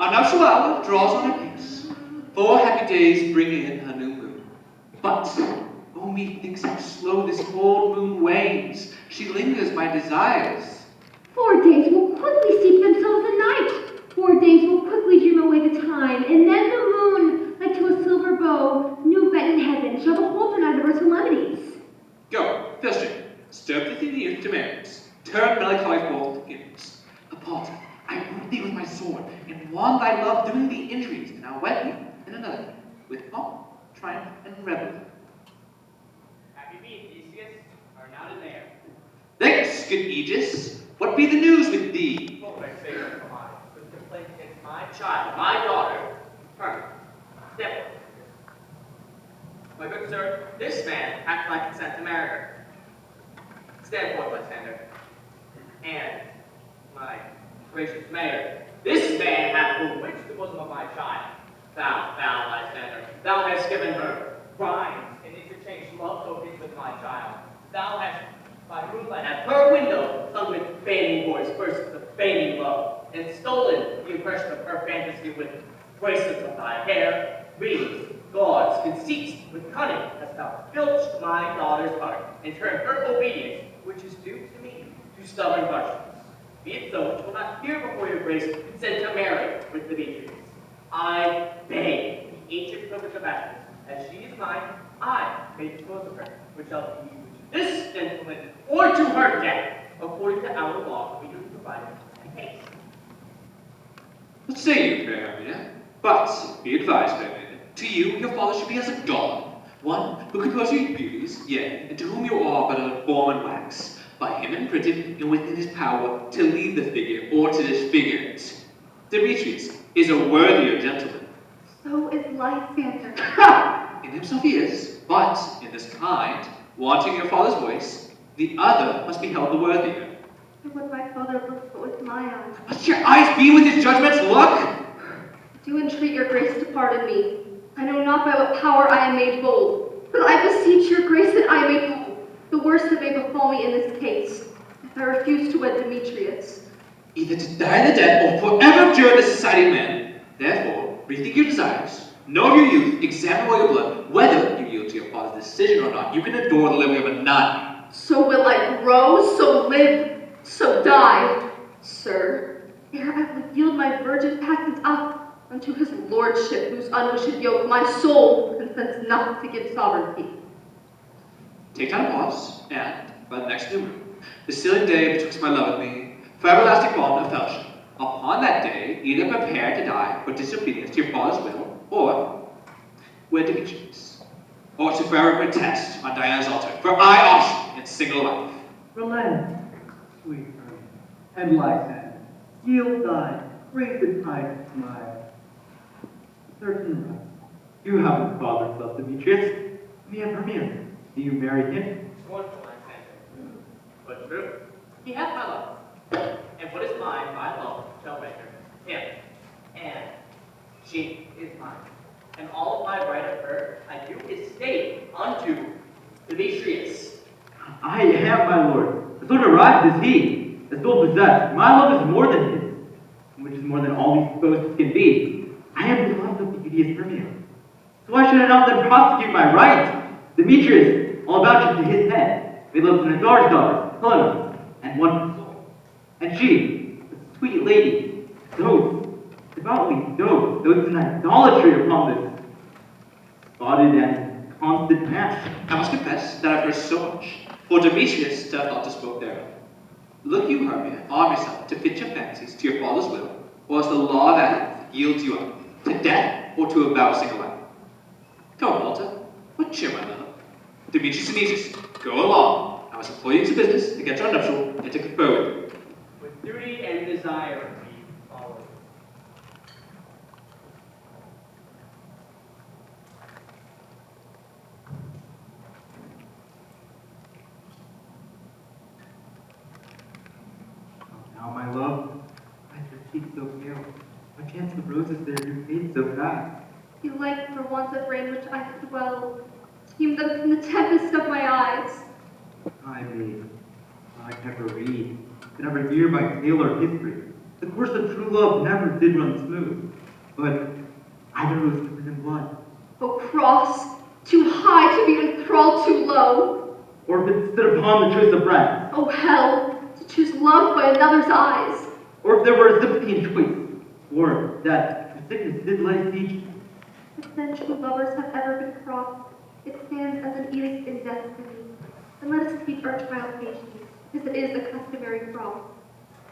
Our nuptial hour draws on apace. 4 happy days bring in a new moon. But, oh methinks how slow this old moon wanes. She lingers my desires. 4 days will quickly steep themselves in night. 4 days will quickly dream away the time, and then the moon, like to a silver bow, new bent in heaven, shall behold the night of her solemnities. Go, Filstrin, stir the youth to merriment. Turn melancholy forth to hymns. Hippolyta, I wound thee with my sword, and won thy love doing thee injuries, and I'll wed thee in another, with pomp, triumph, and revelry. Happy feet, Theseus, are now in there. Thanks, good Aegis. What be the news with thee? Full vexation for mine, with complaint against my child, my daughter, her, step. My good sir, this man hath my consent to marry her. Stand forth, Lysander. And, my gracious mayor, this man hath bewitched the bosom of my child. Thou, Lysander, thou hast given her rhymes and interchanged love tokens with my child. Thou hast, by moonlight, at her window, sung with feigning voice verses of feigning love, and stolen the impression of her fantasy with bracelets of thy hair, rings, gauds, conceits, with cunning hast thou filched my daughter's heart, and turned her obedience, which is due to me, to stubborn harshness. Be it so, which will not hear before your grace consent to marry with Demetrius. I beg the ancient privilege of Athens, as she is mine, I may dispose of her, which shall be to this gentleman or to her death, according to our law, we do provide in case. What say you, fair Hermia? But be advised, fair maiden, to you your father should be as a god, one who composes your beauties, yea, and to whom you are but a form and wax, by him imprinted and within his power to lead the figure or to disfigure it. Demetrius is a worthier gentleman. So is Lysander. In himself he is, but in this kind, wanting your father's voice, the other must be held the worthier. And what my father looks for with my eyes. Must your eyes be with his judgments? Look! Do entreat your grace to pardon me. I know not by what power I am made bold, but I beseech your grace that I may bold. The worst that may befall me in this case, if I refuse to wed Demetrius. Either to die the dead, or forever abjure the society of men. Therefore, rethink your desires. Know your youth, examine well your blood. Whether you yield to your father's decision or not, you can adore the living of a nun. So will I grow, so live, so die. Sir, ere I will yield my virgin patents up unto his lordship, whose unwished yoke my soul consents not to give sovereignty. Take time to pause, and, by the next new moon, the sealing day betwixt my love and me, for everlasting bond of fellowship. Upon that day, either prepare to die for disobedience to your father's will, or wed Demetrius, or to forever protest on Diana's altar, for I option in single life. Relent, sweet Hermia, and Lysander, yield thy grace and tide smile. Certain right, you have a father's love, Demetrius. We have Hermia. Do you marry him? Scornful Lysander, but true. He hath my love, and what is mine, my love shall render him, and she is mine. And all of my right of her I do estate unto Demetrius. I am, my lord. As sole arrived is he, as sole possessed. My love is more than his, which is more than all these boasts can be. I am beloved of the beauteous Hermia. So why should I not then prosecute my right? Demetrius, all about you to his head. We love an daughter's daughter, Helena, and one soul. And she, the sweet lady, dotes, devoutly dotes in idolatry upon this spotted and constant match. I must confess that I've heard so much, for Demetrius doth not dispoke thereof. Look you, Hermia, arm yourself to fit your fancies to your father's will, or as the law of Athens yields you up, to death or to a vow single life. Come on, Walter, what cheer, my love? Demetrius and Aegis, go along. I must employ you to business, to get your nuptial, and to confer with you. With duty and desire we follow. Now, my love, why is your cheek so pale? Why chance the roses there do fade so fast? You like for want of rain which I could well teem them from the tempest of my eyes. I may, I never read, could never hear by tale or history, The course of true love never did run smooth, but either was covered in blood. O cross, too high to be enthralled too low. Or if it stood upon the choice of friends. O hell, to choose love by another's eyes. Or if there were a sympathy in choice, or that the sickness did lie siege. If then true lovers have ever been crossed, it stands as an edict in destiny. And let us teach our child patience, because it is a customary cross.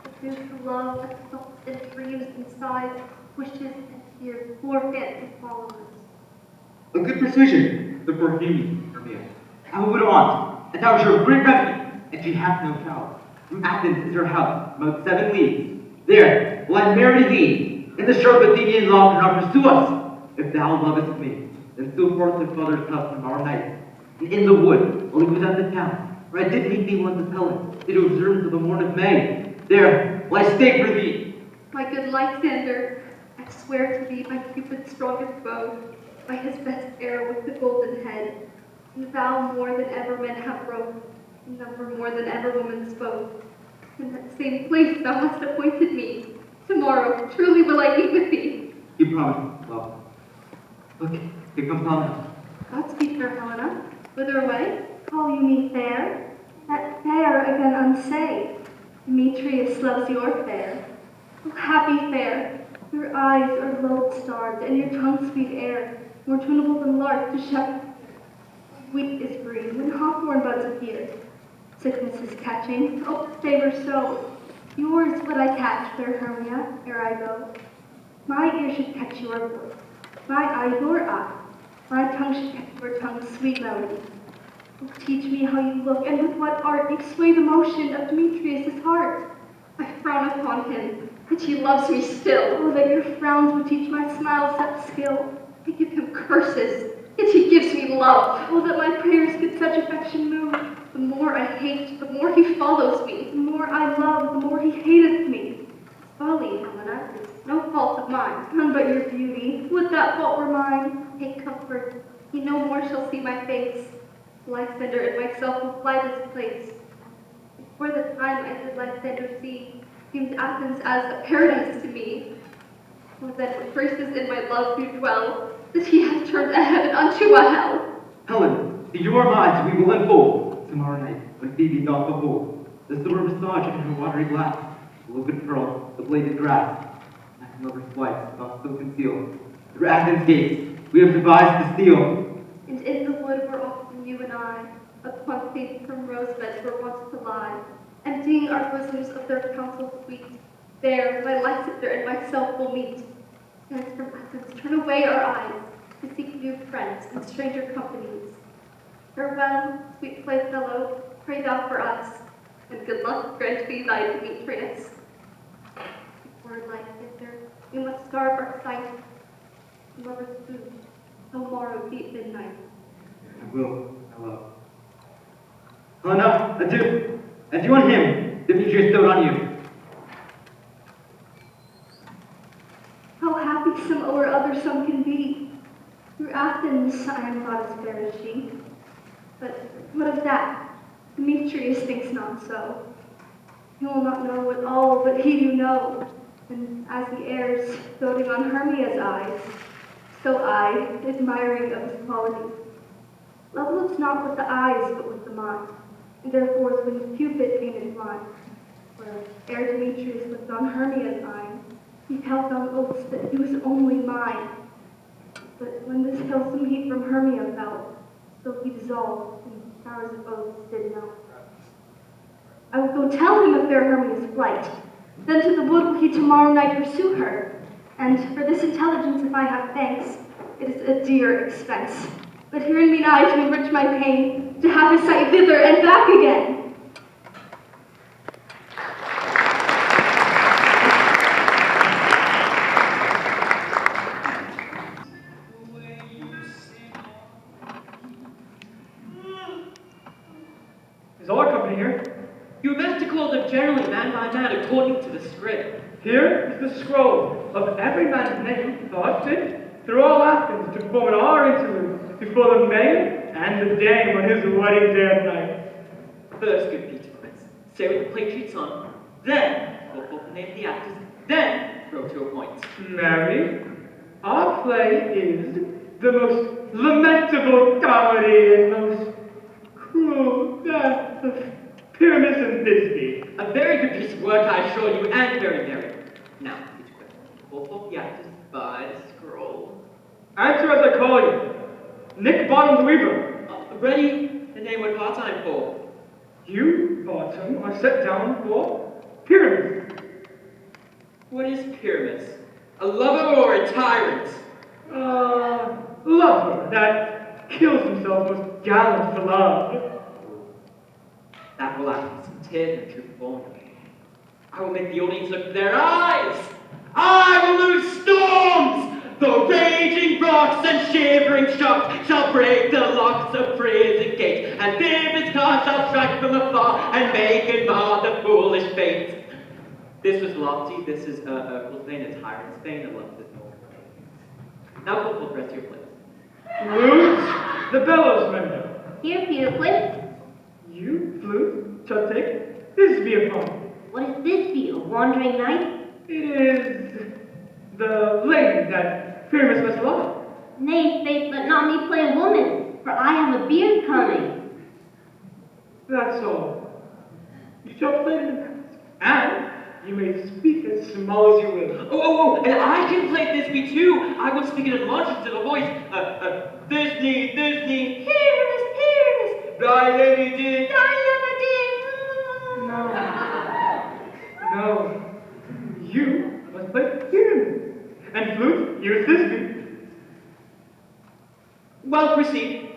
But those who love exalts and dreams and sighs, wishes and fears, forfeit and followers. A good persuasion, therefore hear me, Hermia. I would want, and thou is your great remedy, and she hath no child. From Athens is her house, about 7 leagues. There will I marry thee, and the sharp Athenian law cannot pursue us. If thou lovest me, then so forth thy father's house tomorrow night. And in the wood, while he was at the town, where I did meet thee once with Helen, did observe the morn of May. There will I stay for thee. My good Lysander, I swear to thee by Cupid's strongest bow, by his best arrow with the golden head, and thou more than ever men have wrote, in number more than ever woman spoke. In that same place thou hast appointed me. Tomorrow truly will I eat with thee. You promised, well. Look, here comes Helena. Godspeed, fair Helena. Whither away? Call you me fair? That fair again unsay. Demetrius loves your fair. Oh, happy fair! Your eyes are lodestars, and your tongue sweet air, more tunable than lark to shepherd. Wheat is green when hawthorn buds appear. Sickness is catching, oh, favor so. Yours would I catch, fair Hermia, ere I go. My ear should catch your voice, my eye your eye, my tongue should catch your tongue's sweet melody. Oh, teach me how you look, and with what art you sway the motion of Demetrius' heart. I frown upon him, and he loves me still. Oh, that your frowns would teach my smiles that skill. I give him curses, yet he gives me love. Oh, that my prayers could such affection move. The more I hate, the more he follows me. The more I love, the more he hateth me. Folly, Helena, is no fault of mine. None but your beauty. Would that fault were mine. Take comfort, he no more shall see my face. Lysander and myself will fly this place. Before the time I did Lysander see, seemed Athens as a paradise to me. For then what graces in my love do dwell, that he hath turned a heaven unto a hell. Helen, to your minds we will unfold tomorrow night when Phoebe doth behold the silver visage in her watery glass, the liquid pearl, the bladed grass, and lover's flight doth so conceal. Through Athens' gates we have devised to steal. And in the wood where often you and I, upon faith from rose beds were wont to lie, emptying our bosoms of their counsel sweet, there my Lysander and myself will meet. Thence from Athens turn away our eyes, to seek new friends and stranger companies. Farewell, sweet playfellow, pray thou for us, and good luck grant thee thy Demetrius. Before Lysander, we must starve our sight, lover's food, tomorrow deep midnight. I will, my love. Helena, adieu. As you on him, Demetrius bestowed on you. How happy some or other some can be. Through Athens I am not as fair as she. But what of that? Demetrius thinks not so. He will not know it all, but he do know. And as the airs doting on Hermia's eyes, so I, admiring of his quality. Love looks not with the eyes, but with the mind. And therefore is when Cupid came in blind. Where ere Demetrius looked on Hermia's eye, he held on oaths that he was only mine. But when this halesome heat from Hermia fell, so he dissolved, and showers of oaths did melt. I will go tell him of fair Hermia's flight. Then to the wood will he tomorrow night pursue her. And for this intelligence, if I have thanks, it is a dear expense. But herein me nigh to enrich my pain, to have his sight thither and back again. Is all our company here? You are meant to clothe them generally, man by man, according to the script. Here is the scroll of every man's name thought fit through all Athens to form an hour interlude before the mayor and the dame on his wedding day and night. First, good Peter, say what the play treats on. Then, go forth and name the actors Then grow to a point. Mary, our play is the most lamentable comedy and most cruel death of Pyramus and Thisbe. A very good piece of work, I assure you, and very merry. Now, each question. Both of the actors by the scroll. Answer as I call you. Nick Bottom the Weaver. Ready? The name what part-time for? You, Bottom, are set down for Pyramus. What is Pyramus? A lover or a tyrant? Lover that kills himself most gallant for love. That will act some tears and true performance. I will make the audience look to their eyes. I will loose storms. The raging rocks and shivering shocks shall break the locks of prison gates, and vivid stars shall strike from afar and make and mar the foolish fates. This was lofty. This is was Spain a tyrant Spain. I love this more. Now we'll the rest of your place. Flute, the bellows mender. Here, Peter. You, flute, shall take Thisbe upon. What is this be, a wandering knight? It is the lady that Pyramus must love. Nay, faith, let not me play a woman, for I have a beard coming. That's all. You shall play the mask, and you may speak as small as you will. Oh, and I can play Thisbe too. I will speak in a demonstrative voice. Thisbe, Pyramus, thy lady dear, No. You must play Pyramus. And flute, use Thisbe. Well, proceed.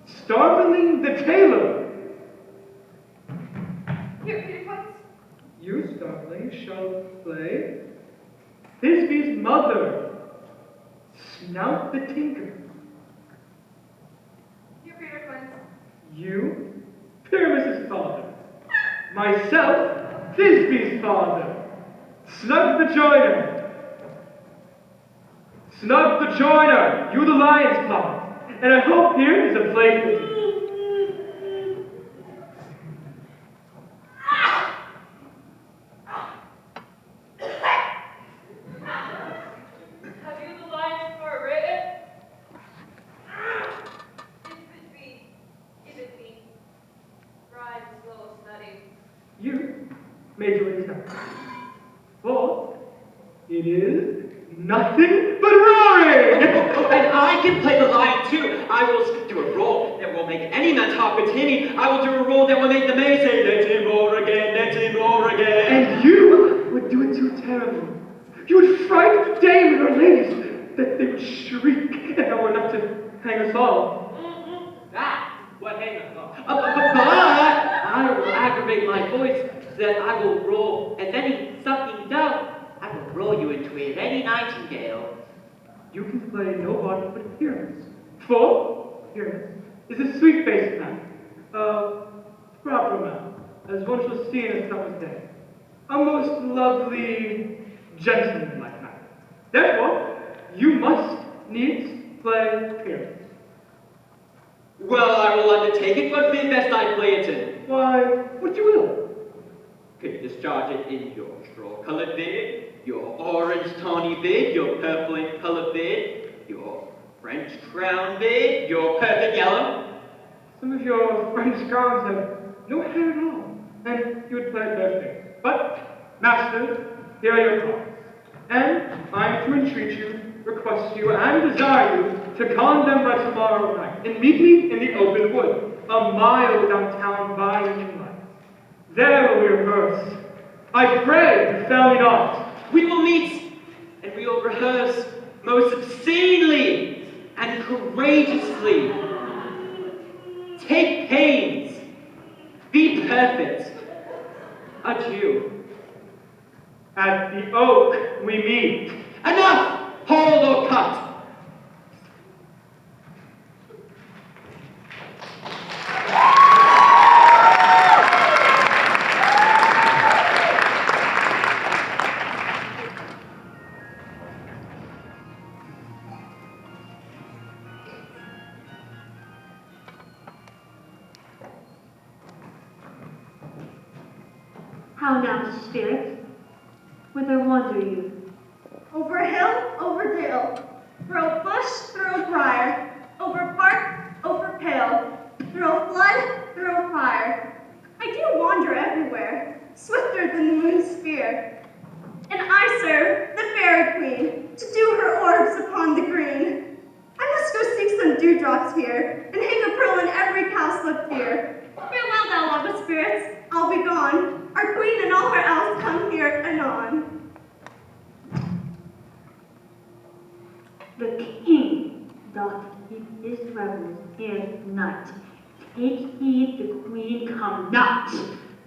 Starveling the tailor. Here, Peter Quince. You, Starveling, shall play Thisbe's mother, Snout the tinker. Here, Peter Quince. You, Pyramus's father. Myself, Thisbe's father, Snug the joiner. Snug the joiner, you the lion's part, and I hope here is a play for you. Have you the lines for written? Give it me. Ride slow study. You made your way down. For it is nothing but roaring! And I can play the lion too. I will do a roll that will make any man's heart continue. I will do a roll that will make the maid say, let him roar again, let him roar again. And you would do it too terribly. You would frighten the dame and her ladies, that they would shriek, and that were enough to hang us all. That's what hang us up. But I will aggravate my voice so that I will roll as any sucking dove. I will roll you into it, any nightingale. You can play no body but Pyramus. For Pyramus is a sweet-faced man, a proper man, as one shall see in a summer's day. A most lovely, gentleman-like man. Therefore, you must needs play Pyramus. Well, I will undertake it, but bid best I play it in. Why, what you will. Could you discharge it in your straw-colored beard, your orange tawny beard, your purple-colored beard, your French crown beard, your perfect yellow? Some of your French crowns have no hair at all, and you would play perfect. But, master, here are your cards. And I am to entreat you, request you, and desire you to con them by tomorrow night, and meet me in the open wood, a mile downtown by moonlight. There will we rehearse. I pray you fail me not. We will meet, and we will rehearse most obscenely and courageously. Take pains. Be perfect. Adieu. At the oak we meet. Enough! Hold or cut. How now, spirit? whither wander you? Over hill, over dale, through bush, through briar, over park, over pale, through flood, through fire. I do wander everywhere, swifter than the moon's sphere. And I serve the fairy queen to do her orbs upon the green. I must go seek some dewdrops here and hang a pearl in every cowslip here. Farewell, thou love of spirits, I'll be gone. Our queen and all her elves come here anon. The king doth keep his revels here tonight. Take heed the queen come not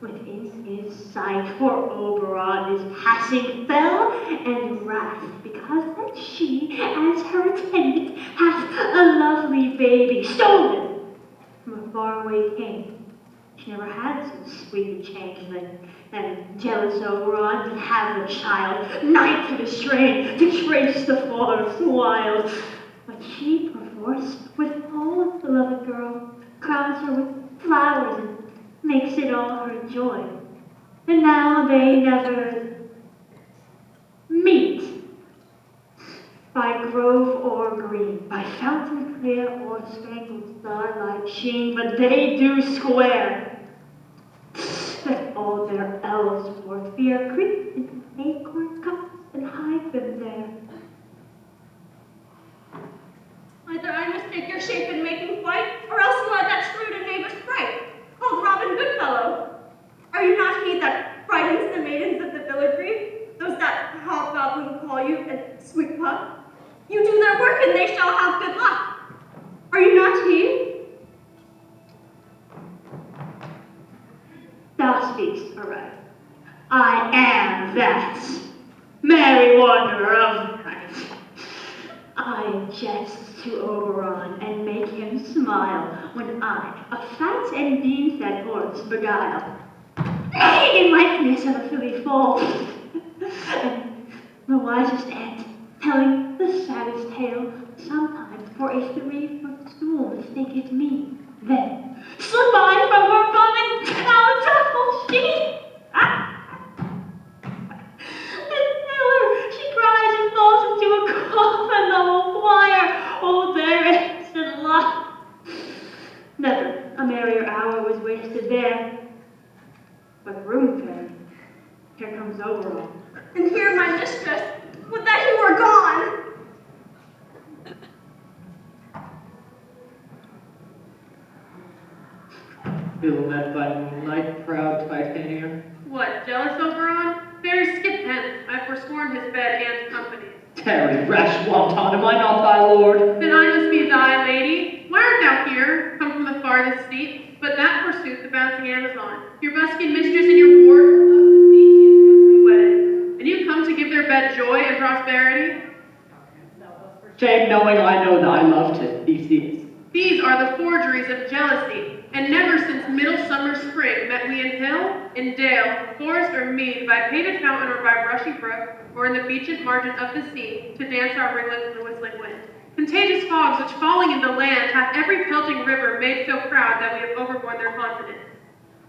within his sight, for Oberon is passing fell and wrath, because that she, as her attendant, hath a lovely baby stolen from a faraway king. She never had so sweet a changeling, and jealous Oberon did have a child, knight to the strain, to trace the forest wild. But she, perforce, with all the beloved girl, crowns her with flowers and makes it all her joy. And now they never meet, by grove or green, by fountain clear or spangled starlight sheen, but they do square, that all their elves for fear creep into acorn cups and hide them there. Either I mistake your shape in making flight, or else you are that shrewd and knavish sprite, called Robin Goodfellow. Are you not he that frightens the maidens of the villagery, those that hobgoblin call you and sweet pup? You do their work and they shall have good luck. Are you not he? Thou speakst aright. I am that merry wanderer of the night. I jest to Oberon and make him smile when I, a fat and bean-fed horse, beguile, neighing in likeness of a filly foal, and the wisest ant, telling the saddest tale, sometimes for a 3-foot stool mistaketh me. Then slip I from her bum and how doth she? And tell her she cries and falls into a coffin, the whole choir, oh there is in love. Never a merrier hour was wasted there. But room fairy, here comes Oberon. And here my mistress, would that he were gone! Ill met by moonlight, proud Titania. What, jealous Oberon? Fairy skip hence, I forsworn his bed and company. Tarry, rash wanton, am I not thy lord? Then I must be thy lady. Why art thou here, come from the farthest seat? But that forsooth the bouncing Amazon, your busking mistress and your ward of the Theseus wedded. And you come to give their bed joy and prosperity? Shame knowing I know thy love to Theseus. These are the forgeries of jealousy, and never since midsummer spring met we in hill, in dale, forest, or mead, by painted fountain or by brushy brook, or in the beached margin of the sea, to dance our ringlets in the whistling wind. Contagious fogs which falling in the land hath every pelting river made so proud that we have overborne their continent.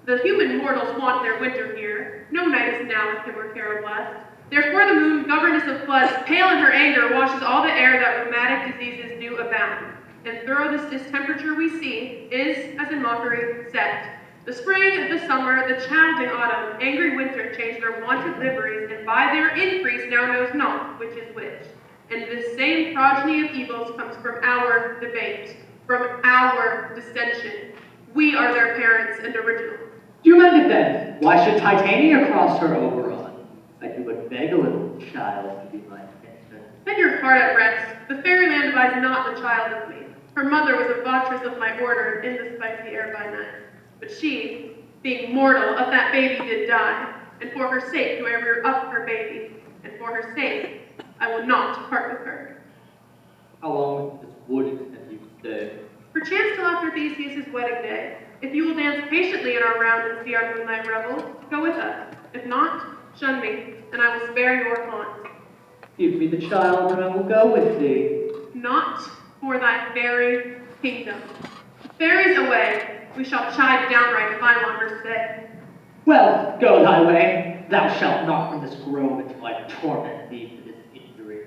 The human mortals want their winter here. No night is now with him or care blessed. Therefore the moon, governess of floods, pale in her anger, washes all the air that rheumatic diseases do abound. And through this distemperature we see is, as in mockery, set. The spring, the summer, the challenging autumn, angry winter change their wonted liveries, and by their increase now knows not which is which. And this same progeny of evils comes from our debate, from our dissension. We are their parents and original. Do you mend it then? Why should Titania cross her Oberon? I do but beg a little child to be my kinsman. Set your heart at rest. The fairyland buys not the child of me. Her mother was a votress of my order in the spicy air by night. But she, being mortal, of that baby did die. And for her sake do I rear up her baby. And for her sake I will not part with her. How long this would intend you to stay? Perchance till after Theseus' wedding day. If you will dance patiently in our round and see our moonlight revels, go with us. If not, shun me, and I will spare your haunt. Give me the child, and I will go with thee. Not for thy fairy kingdom. Fairies away, we shall chide downright if I wander stay. Well, go thy way. thou shalt not from this grove until I torment thee for this injury.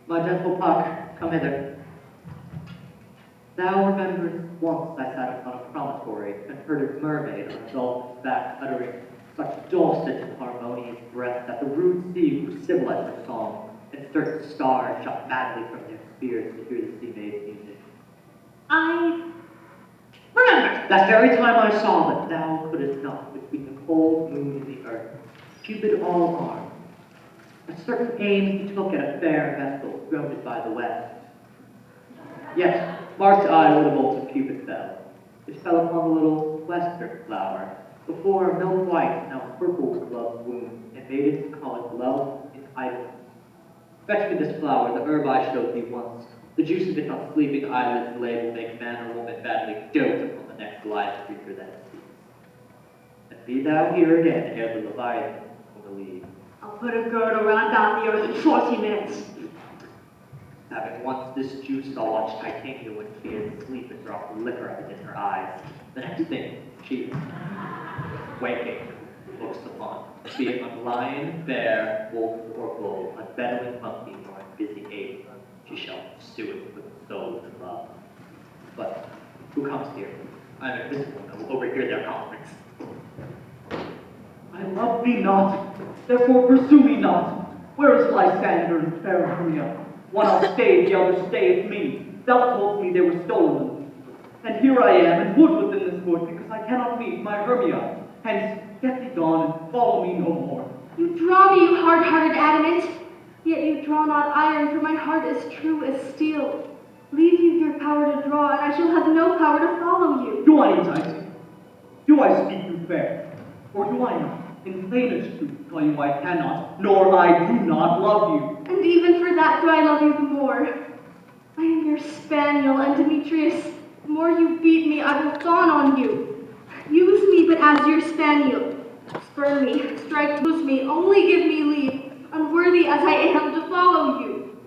My gentle Puck, come hither. Thou rememberest once I sat upon a promontory and heard a mermaid on a dolphin's back uttering such dulcet and harmonious breath that the rude sea grew civil at her song, and certain stars shot madly from their spheres to hear the sea maid's music. I remember that very time I saw that thou couldst not between the cold moon and the earth, Cupid all armed, a certain aim he took at a fair vessel grounded by the west. Yet, marked I where the bolt of Cupid fell. It fell upon the little western flower, before milk white, now purple with love's wound, and made it to call it love in idleness. Fetch me this flower, the herb I showed thee once. The juice of it on sleeping eyelids lay will make man or woman badly dote upon the next live creature that it sees. And be thou here again ere the Leviathan will leave. I'll put a girdle around down the earth in 40 minutes. Having once this juice, I'll watch Titania when she is asleep and drop the liquor of it in her eyes. The next thing, she, waking, looks upon, be it on lion, bear, wolf, or bull, on bedouin monkey, or on busy ape, she shall pursue it with soul and love. But who comes here? I am invisible and will overhear their conference. I love thee not, therefore pursue me not. Where is Lysander and fair Hermia? One I'll stay, the other stayeth me. Thou told me they were stolen. And here I am, and wood within this wood, because I cannot meet my Hermia. Hence, get thee gone, and follow me no more. You draw me, you hard-hearted adamant, yet you draw not iron, for my heart is true as steel. Leave you your power to draw, and I shall have no power to follow you. Do I entice you? Do I speak you fair? Or do I not, in plainest truth, tell you I cannot, nor I do not love you? And even for that do I love you the more. I am your spaniel, and Demetrius, the more you beat me, I will fawn on you. Use me but as your spaniel. Spurn me, strike, lose me, only give me leave, unworthy as I am to follow you.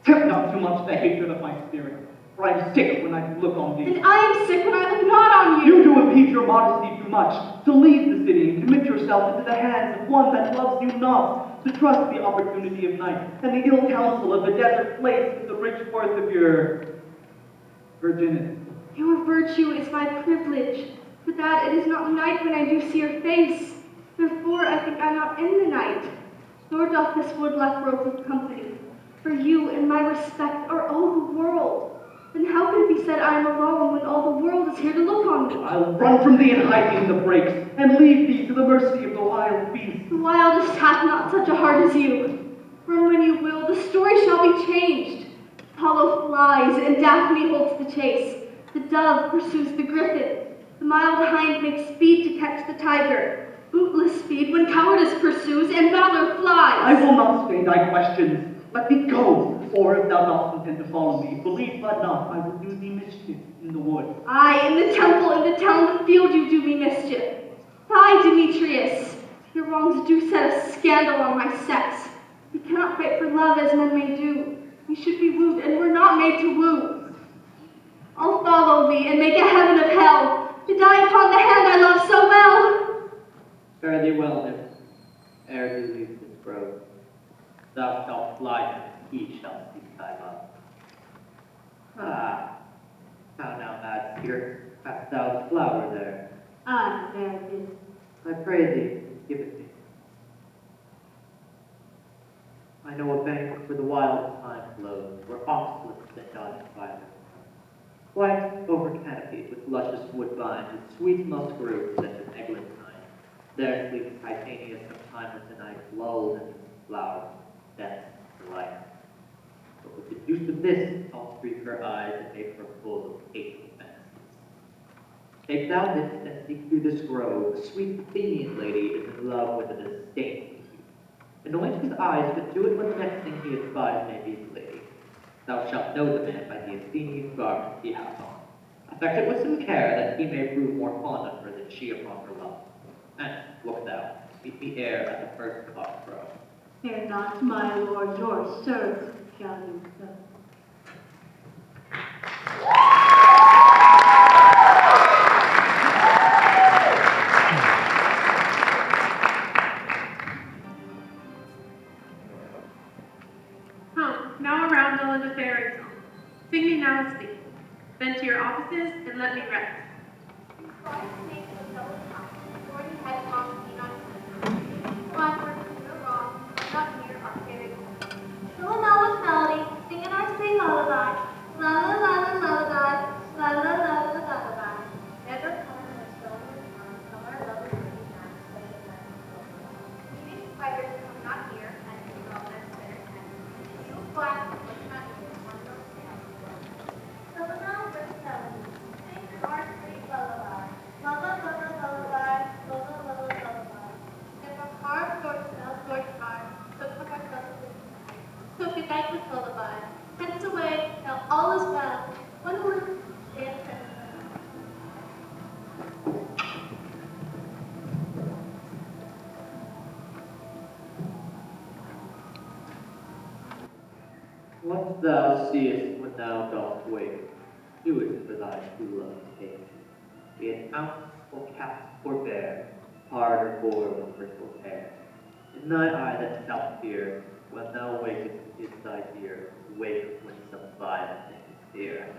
Tempt not too much the hatred of my spirit, for I am sick when I look on thee. And I am sick when I look not on you. You do impede your modesty too much, to leave the city and commit yourself into the hands of one that loves you not, to trust the opportunity of night and the ill counsel of the desert place with the rich worth of your virginity. Your virtue is my privilege. For that it is not night when I do see your face. Therefore I think I'm not in the night. Nor doth this wood lack growth of company. For you and my respect are all the world. Then how can it be said I am alone when all the world is here to look on me? I'll run from thee and hide thee in the brakes, and leave thee to the mercy of the wild beasts. The wildest hath not such a heart as you. Run when you will, the story shall be changed. Apollo flies, and Daphne holds the chase. The dove pursues the griffin. The mild hind makes speed to catch the tiger. Bootless speed when cowardice pursues, and valor flies. I will not stay thy questions. Let me go, or if thou dost intend to follow me, believe but not, I will do thee mischief in the wood. Aye, in the temple, in the town, the field, you do me mischief. Fie, Demetrius. Your wrongs do set a scandal on my sex. We cannot fight for love as men may do. We should be wooed, and we're not made to woo. I'll follow thee, and make a heaven of hell, to die upon the hand I love so well. Fare thee well, nymph, ere thee leave this grove. Thou shalt fly, he shall seek thy love. Ah, how now, mad spirit, hast thou the flower there? Ah, there it is. I pray thee, give it me. I know a bank where the wild thyme flows, where oxlips and dodged violets. White over canopied with luscious woodbine and sweet musk roots such as eglantine. There sleeps Titania sometime of the night, lulled in its flowers, death, delight. But with the use of this, I'll streak her eyes and make her full of hateful fantasies. Take thou this and seek through this grove. A sweet Athenian lady is in love with a disdainful youth. Anoint his eyes, but do it when the next thing he espies may be the lady. Thou shalt know the man by the Athenian garment he hath on. Affect it with some care, that he may prove more fond of her than she upon her love. And, look thou, meet me ere at the first cock crow. Fear not, my lord, your servant shall do so. What thou seest when thou dost wake, do it for thy true love to take. Be it ounce or cat or bear, hard or boar with bristled hair. In thine eye that shalt fear, when thou wakest is thy dear, wake when some violent thing is dear.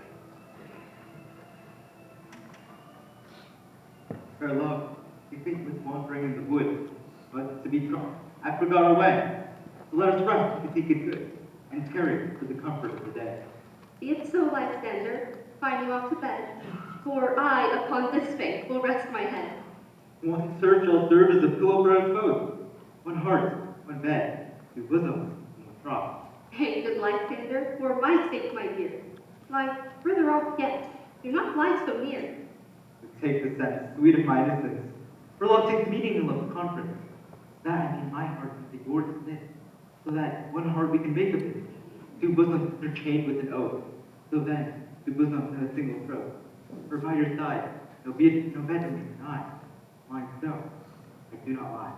Fair love, we think with wandering in the wood, but to be drunk, I forgot our way. So let us rest if you think it good, and tarry for the comfort of the day. Be it so, Lysander, find you off to bed, for I upon this bank will rest my head. One serve shall serve as a pillow for us both. One heart, one bed, two bosoms, and one trough. Hey, good Lysander, for my sake, my dear. Lie further off yet, do not lie so near. To take the sense, sweet of my innocence, for love takes meeting and love conference. That in my heart can be yours knit, so that one heart we can make of it. Two bosoms are chained with an oath, so then two bosoms have a single throat. For by your side, no bed between I. Mine so, I do not lie.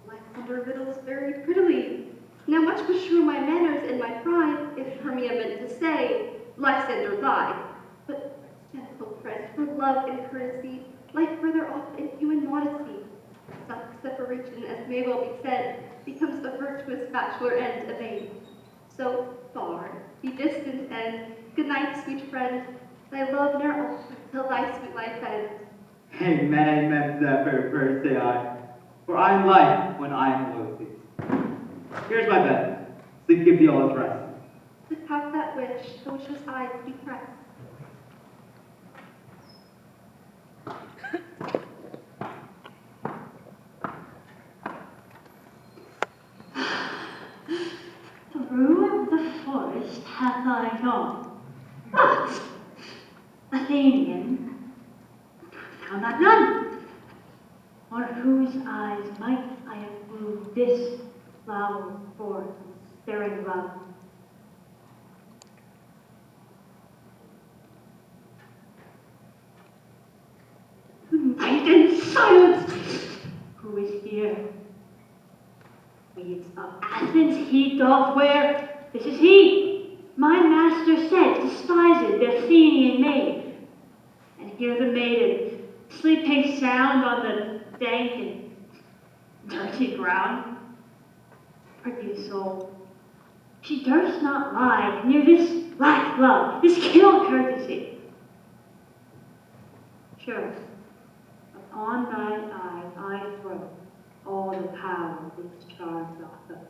Lysander riddles very prettily. Now much beshrew my manners and my pride, if Hermia meant to say, Lysander lied. But, gentle friend, for love and courtesy, lie further off in human modesty. Such separation, as may well be said, becomes a virtuous bachelor and a maid. So far, be distant and, good night, sweet friend, thy love ne'er alter till thy sweet life ends. Amen, Zephyr, say I, for I am life when I am loathsome. Here's my bed. Sleep give thee all its rest. With half that wish, the wisher's eyes be pressed. Through the forest hath I gone, but, Athenian, found not none, or whose eyes might I have moved this flower forth in staring love. Night and silence! Who is here? Weeds of Athens he doth wear. This is he. My master said, despised the Athenian maid. And here the maiden, sleeping sound on the dank and dirty ground. Pretty soul, she durst not lie near this black love, this kill courtesy. Sure, upon thine eyes I throw all the power its charms offer.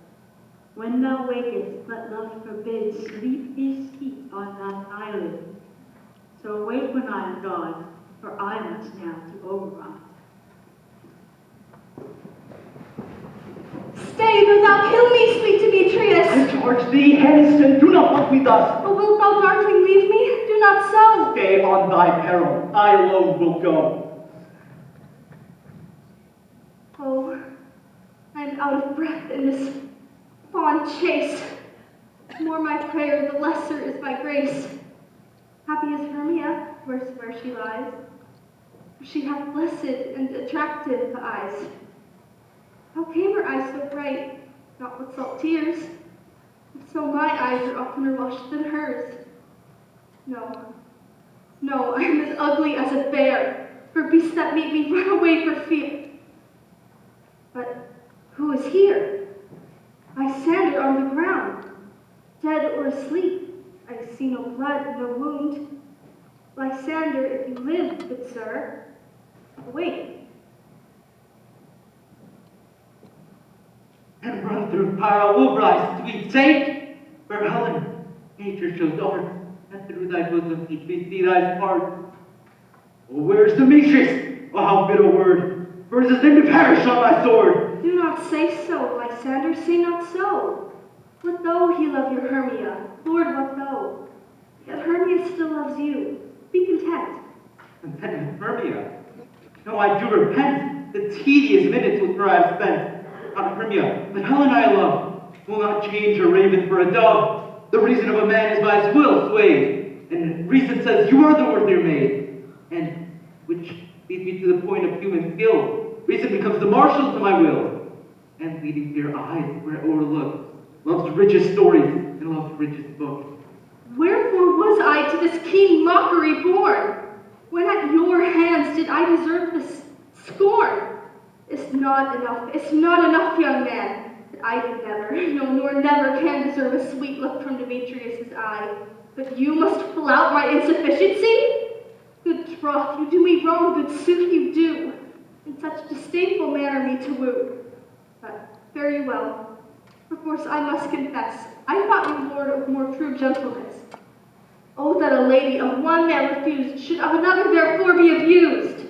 When thou wakest, let love forbid, sleep is steep on thine eyelid. So wake when I am gone, for I must now to overrun. Stay, do thou kill me, sweet Demetrius! I charge thee, Hasten, do not mock me thus. Oh, wilt thou darkling leave me? Do not so! Stay on thy peril, I alone will go. Oh, I am out of breath in this fond chase. The more my prayer, the lesser is my grace. Happy is Hermia, where she lies. She hath blessed and attractive eyes. How came her eyes so bright? Not with salt tears. If so, my eyes are oftener washed than hers. No, I am as ugly as a bear. For beasts that meet me run away for fear. But who is here? Lysander on the ground, dead or asleep. I see no blood, no wound. Lysander, if you live, good sir, awake. And run through fire will rise, sweet saint. For Helen, nature shows art, and through thy bosom he bids thee thy part. Oh, where's Demetrius? Oh, how bitter word, for it is him to perish on my sword. Do not say so, Lysander, say not so. What though he love your Hermia? Lord, what though? Yet Hermia still loves you. Be content. Content with Hermia? No, I do repent. The tedious minutes with her I have spent. Not Hermia, but Helen I love, will not change a raven for a dove. The reason of a man is by his will swayed, and reason says you are the worthier maid. And which leads me to the point of human skill. Reason becomes the marshal to my will, and leading dear eyes where it overlooks love's richest stories, in love's richest book. Wherefore was I to this keen mockery born? When at your hands did I deserve this scorn? It's not enough, young man, that I did never, no, nor never can deserve a sweet look from Demetrius's eye. But you must flout my insufficiency? Good troth, you do me wrong, good sooth you do. In such disdainful manner me to woo. But fare you well. Perforce I must confess, I thought you lord of more true gentleness. Oh, that a lady of one man refused should of another therefore be abused.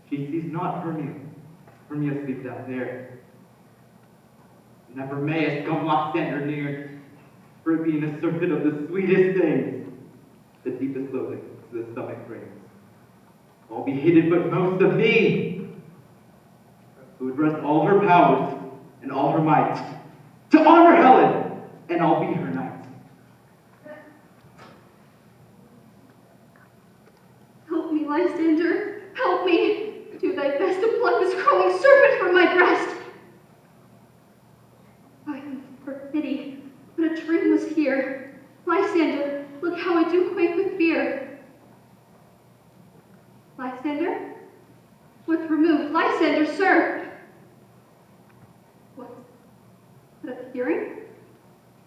She sees not Hermia. Hermia sleeps out there. Never mayest come Lysander near, for it being a serpent of the sweetest things, the deepest loathing to the stomach brings. All be hated but most of me, who would rest all her powers and all her might, to honor Helen, and I'll be her knight. Help me, Lysander, help me. Do thy best to pluck this crawling serpent from my breast. I for pity, but a dream was here. Lysander, look how I do quake with fear. Lysander? What's removed? Lysander, sir! What? The hearing?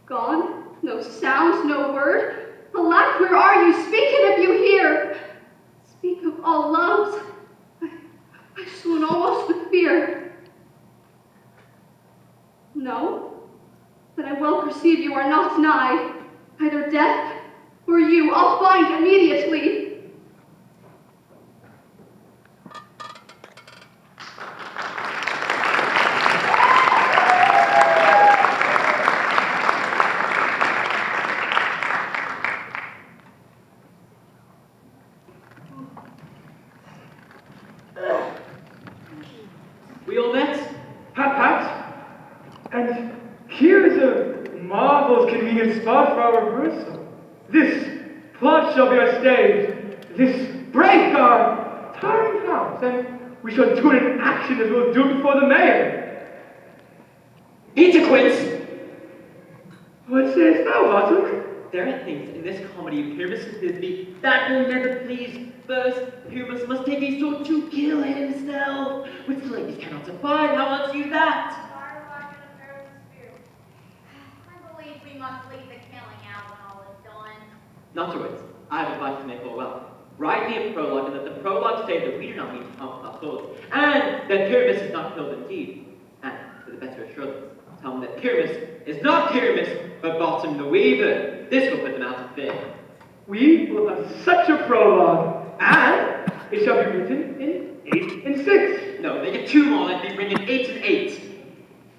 Gone? No sound, no word? Alack, where are you? Speak, and if you hear, speak of all loves. I swoon almost with fear. No? Then I well perceive you are not nigh. Either death or you, I'll find immediately. We all met, pat, and here is a marvelous convenient spot for our rehearsal. This plot shall be our stage, this break our tiring house, and we shall do it in action as we'll do before the mayor. Eat a quince! What sayest thou, Bartok? There are things in this comedy of Pyramus and Thisbe that will never please. First, Pyramus must take a sword to kill himself, which the ladies cannot abide. How answer you that? I believe we must leave the killing out when all is done. Not to it. I have advice to make all well. Write me a prologue, and let the prologue say that we do not mean to harm our swords, and that Pyramus is not killed indeed. And, for the better assurance, tell them that Pyramus is not Pyramus, but Bottom the Weaver. This will put them out of fear. We will have such a prologue, and it shall be written in 8 and 6. No, they get 2 more and be written in 8 and 8.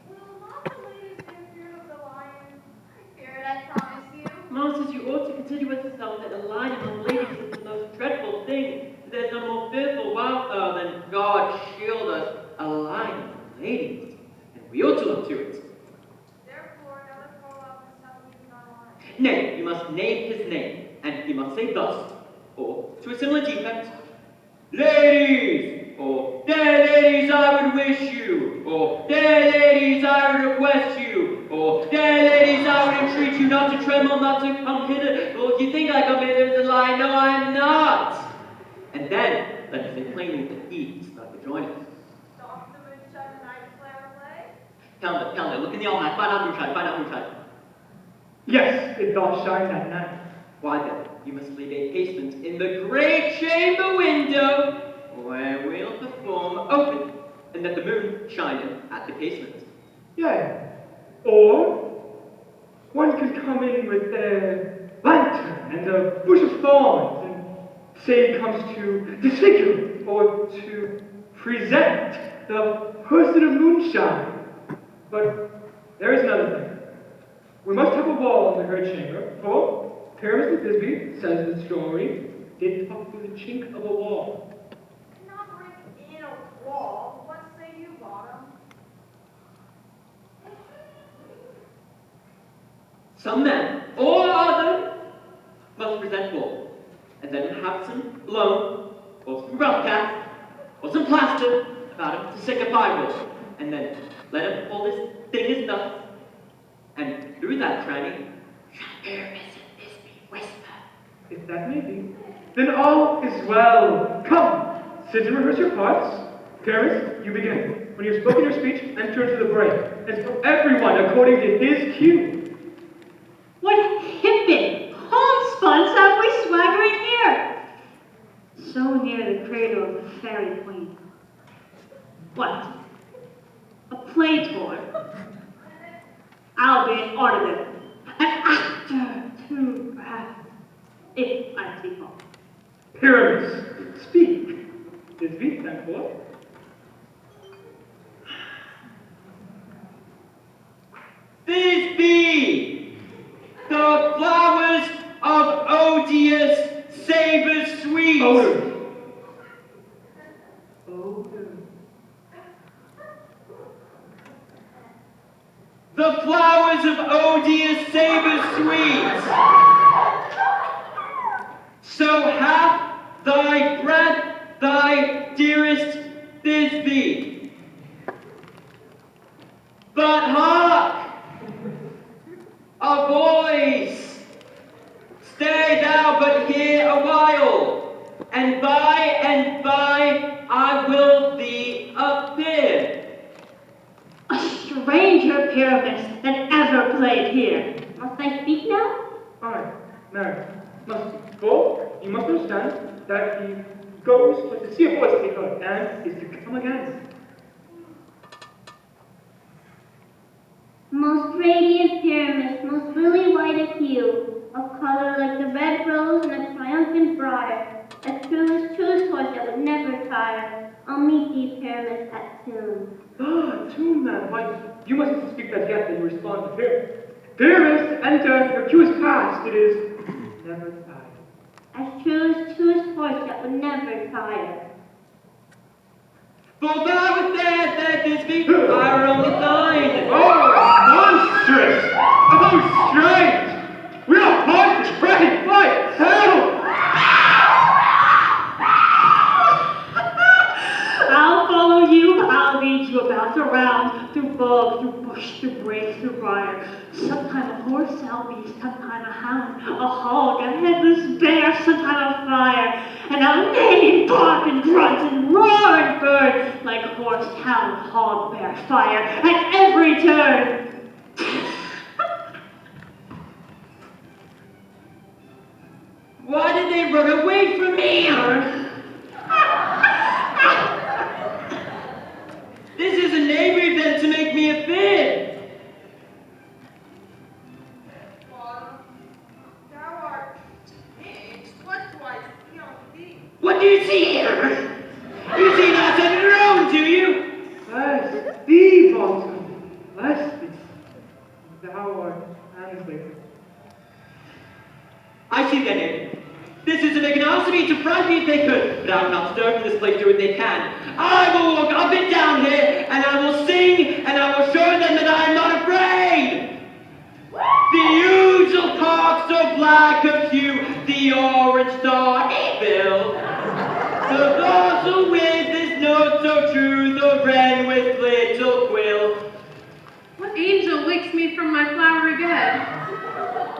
Will not the ladies be afraid of the lion? I fear it, I promise you. Masters, you ought to consider with yourself that a lion among ladies is the most dreadful thing. There's no more fearful wildfowl than God shield us, a lion among ladies. And we ought to look to it. Therefore, another prologue must have to be our lion. Nay, you must name his name, and he must say thus, or to a similar defect, ladies, or dear ladies, I would wish you, or dear ladies, I would request you, or dear ladies, I would entreat you not to tremble, not to come hither, or if you think I come hither as a lie, no, I am not. And then, let us say plainly that he is not to join us. Doth the moonshine and I declare a play? Calendar, look in the almanac, find out moonshine. Yes, it doth shine that night. Why then, you must leave a casement in the great chamber window, where we'll perform open, and let the moon shine in at the casement. Yea. Or one could come in with a lantern and a bush of thorns, and say he comes to disfigure or to present the person of moonshine. But there is another thing. We must have a wall in the her chamber, for Pyramus and Thisbe, says the story, did talk through the chink of a wall. Not break in a wall. What say you, Bottom? Some man or other must present wall, and then have some loam, or some rough cast, or some plaster about him to signify wall, and then Let him hold his thing as nuts, and through that cranny shall Aramis and Thisbe whisper. If that may be, then all is well. Come, sit and rehearse your parts. Paris, you begin. When you've spoken your speech, enter into the break, and tell everyone according to his cue. What hippin' homespuns have we swaggering here? So near the cradle of the fairy queen. What? A play tour? I'll be an ornament, an actor too, perhaps, if I see fall. Pyramus, speak. Thisbe, stand forth. Thisbe, the flowers of odious savor sweet. Odor. The flowers of odious savor sweet. So hath thy breath, thy dearest Thisbe. But hark! A voice! Stay thou but here a while, and by I will thee appear. A stranger Pyramus than ever played here. Must I speak now? Aye, Mary, must be. For you must understand that he goes but to see a voice he heard, and is to come again. Most radiant Pyramus, most lily white of hue, of color like the red rose and a triumphant briar, as true as true horse that would never tire. I'll meet thee, Pyramus, at tomb. Ah, tomb man, why, you mustn't speak that yet, then respond to Pyramus. Pyramus, enter, your cue is past, it is never tired. As true as horse that would never tire. For thou was there, Thisbe, I were only thine. Oh, monstrous! Oh, strange! We are haunted! Right, flight! Help! I'll follow you, I'll lead you about around, through bog, through bush, through brake, through briar. Sometime a horse I'll be, sometime a hound, a hog, a headless bear, sometime a fire. And I'll neigh and bark and grunt and roar and burn, like horse, hound, hog, bear, fire, at every turn. Why did they run away from me? This is a knavery then to make me a fib. Thou art changed. What do I see on thee? What do you see here? You see nothing of your own, do you? Bless thee, Bonson. Bless thee. Thou art translated. I see their name. This is to make an house of me to frighten me if they could, but I will not stir from this place, do what they can. I will walk up and down here, and I will sing, and I will show them that I am not afraid. The usual cock so black of hue, the orange star bill. The blossom with his note so true, the wren with little quill. What angel wakes me from my flowery bed?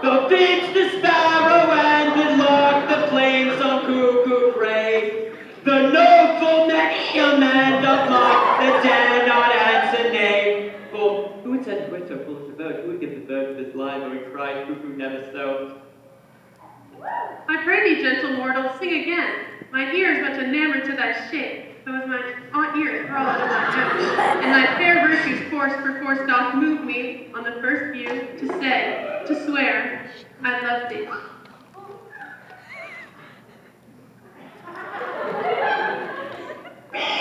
The finch, the sparrow, and the lark, the plain song cuckoo pray. The note for many a man doth mock, that dare not answer nay. For who would set wit so full of bird? Who would give the bird this line when we cry cuckoo never so? I pray thee, gentle mortal, sing again. My ear is much enamored to thy shape, though as my ear is broad of thy nose. And thy fair virtues force for force doth move me, on the first view, to say, to swear, I love thee.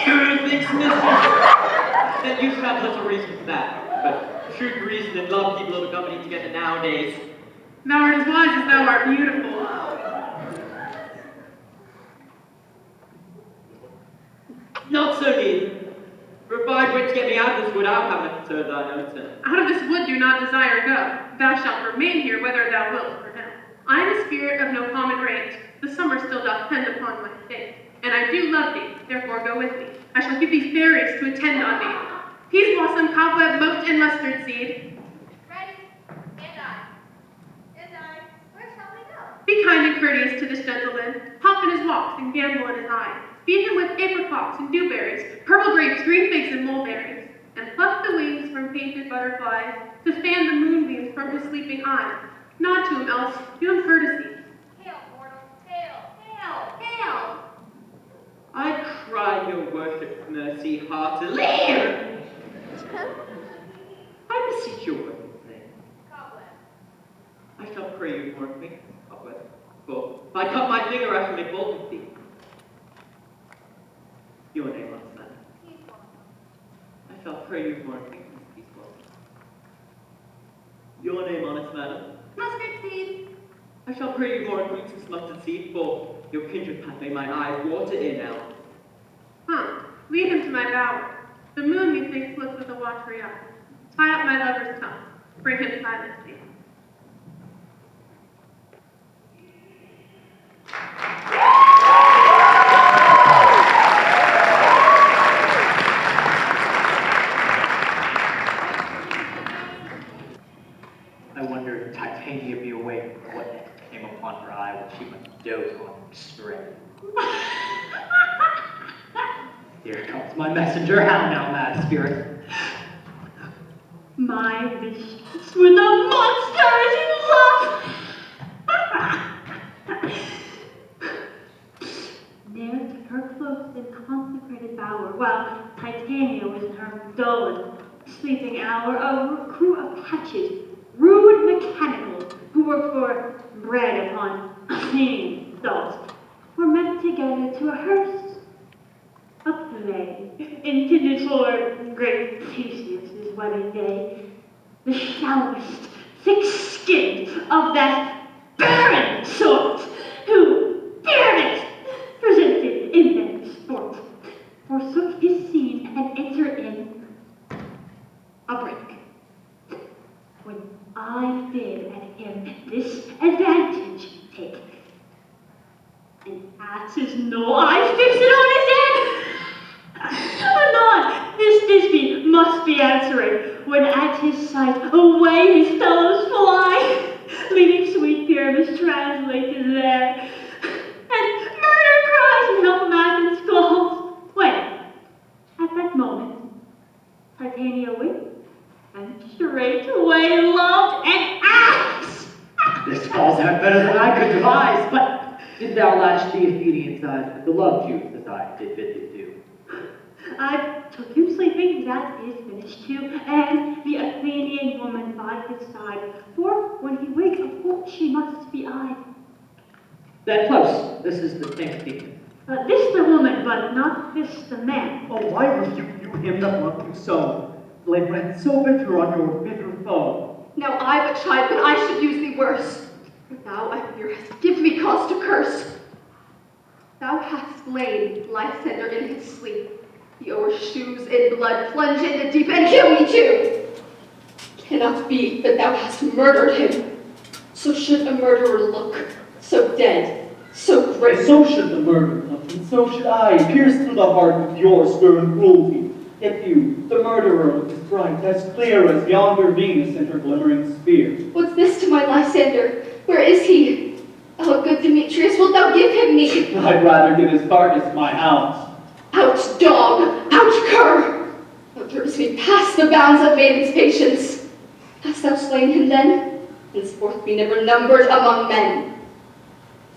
Who thinks, mistress, that you should have little reason for that? But truth, reason, and love keep little company together nowadays. Thou art as wise as thou art beautiful. Not so neither. For if I'd wit to get me out of this wood, I'll have not served thine own turn. Out of this wood do not desire go. Thou shalt remain here whether thou wilt or no. I am a spirit of no common rate. The summer still doth tend upon my fate. And I do love thee, therefore go with me. I shall give thee fairies to attend on thee. Peas blossom, cobweb, moat, and mustard seed. Ready? And I. And I. Where shall we go? Be kind and courteous to this gentleman. Hop in his walks and gambol in his eye. Feed him with apricots and dewberries, purple grapes, green figs, and mulberries. And pluck the wings from painted butterflies to fan the moonbeams from his sleeping eyes. Nod to him, else do him courtesy. Hail, mortal. Hail. Hail. Hail. I cry your worship's mercy heartily. I beseech your worship's name. Cobweb. I shall pray you for acquaintance, cobweb. For if I cut my finger, I shall make bold to see. Your name, honest man. Peas blossom. I shall pray you for acquaintance, peaceful. Your name, honest madam. Mustard seed. I shall pray you for acquaintance, mustard seed, for your kindred path may mine eyes water in now. Lead him to my bower. The moon, methinks, looks with a watery eye. Tie up my lover's tongue. Bring him silently. I wonder if Titania be awake or what came upon her eye when she must doze on stray. Here comes my messenger. How now, mad spirit? My mistress with a monster is in love! There took her close and consecrated bower, while Titania was in her dull and sleeping hour, a crew of hatchet, rude mechanicals, who were for bread upon clean salt, were met together to rehearse a play intended for great Theseus' wedding day. The shallowest, thick-skinned of that barren sort, who dared presented in their sport, forsook his seed and entered in a break. When I did at him this advantage take, and at his no I fix it on his head. Anon, this Thisbe must be answering, when at his sight away his fellows fly, leaving sweet Pyramus translated there, and murder cries and help him Athens calls. When, at that moment, Titania winked, and straightway loved an axe. This falls out better than I could devise, but did thou latch the Athenian side with the love juice as I did bid thee do? I took him sleeping, that is finished too, and the Athenian woman by his side, for when he wake of course she must be eyed. Then close, this is the same Athenian. This the woman, but not this the man. Oh, why rebuke you him that loved you so? Lay bread so bitter on your bitter foe. Now I but chide, but I should use thee worse. For thou, I fear, hast given me cause to curse. Thou hast slain Lysander in his sleep. He o'ershoes in blood, plunge in the deep, and kill me too. Cannot be that thou hast murdered him. So should a murderer look, so dead, so great. So should the murderer look, and so should I, pierce through the heart with your stern cruelty. Yet you, the murderer, look as bright, as clear as yonder Venus in her glimmering sphere. What's this to my Lysander? Where is he? Oh, good Demetrius, wilt thou give him me? I'd rather give his carcass to my hounds. Ouch, dog! Ouch, cur! Thou drives me past the bounds of maiden's patience. Hast thou slain him then? Henceforth be never numbered among men.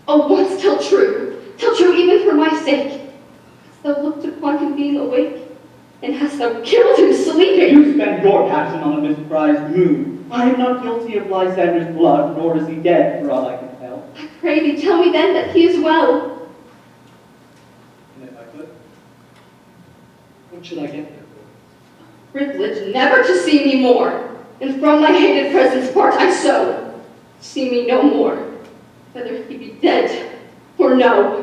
Oh, once tell true even for my sake. Hast thou looked upon him being awake? And hast thou killed him sleeping? You spend your passion on a misprized mood. I am not guilty of Lysander's blood, nor is he dead, for all I can tell. I pray thee, tell me then that he is well. And if I could, what should I get there for? Privilege never to see me more, and from thy hated presence part I so. See me no more, whether he be dead or no.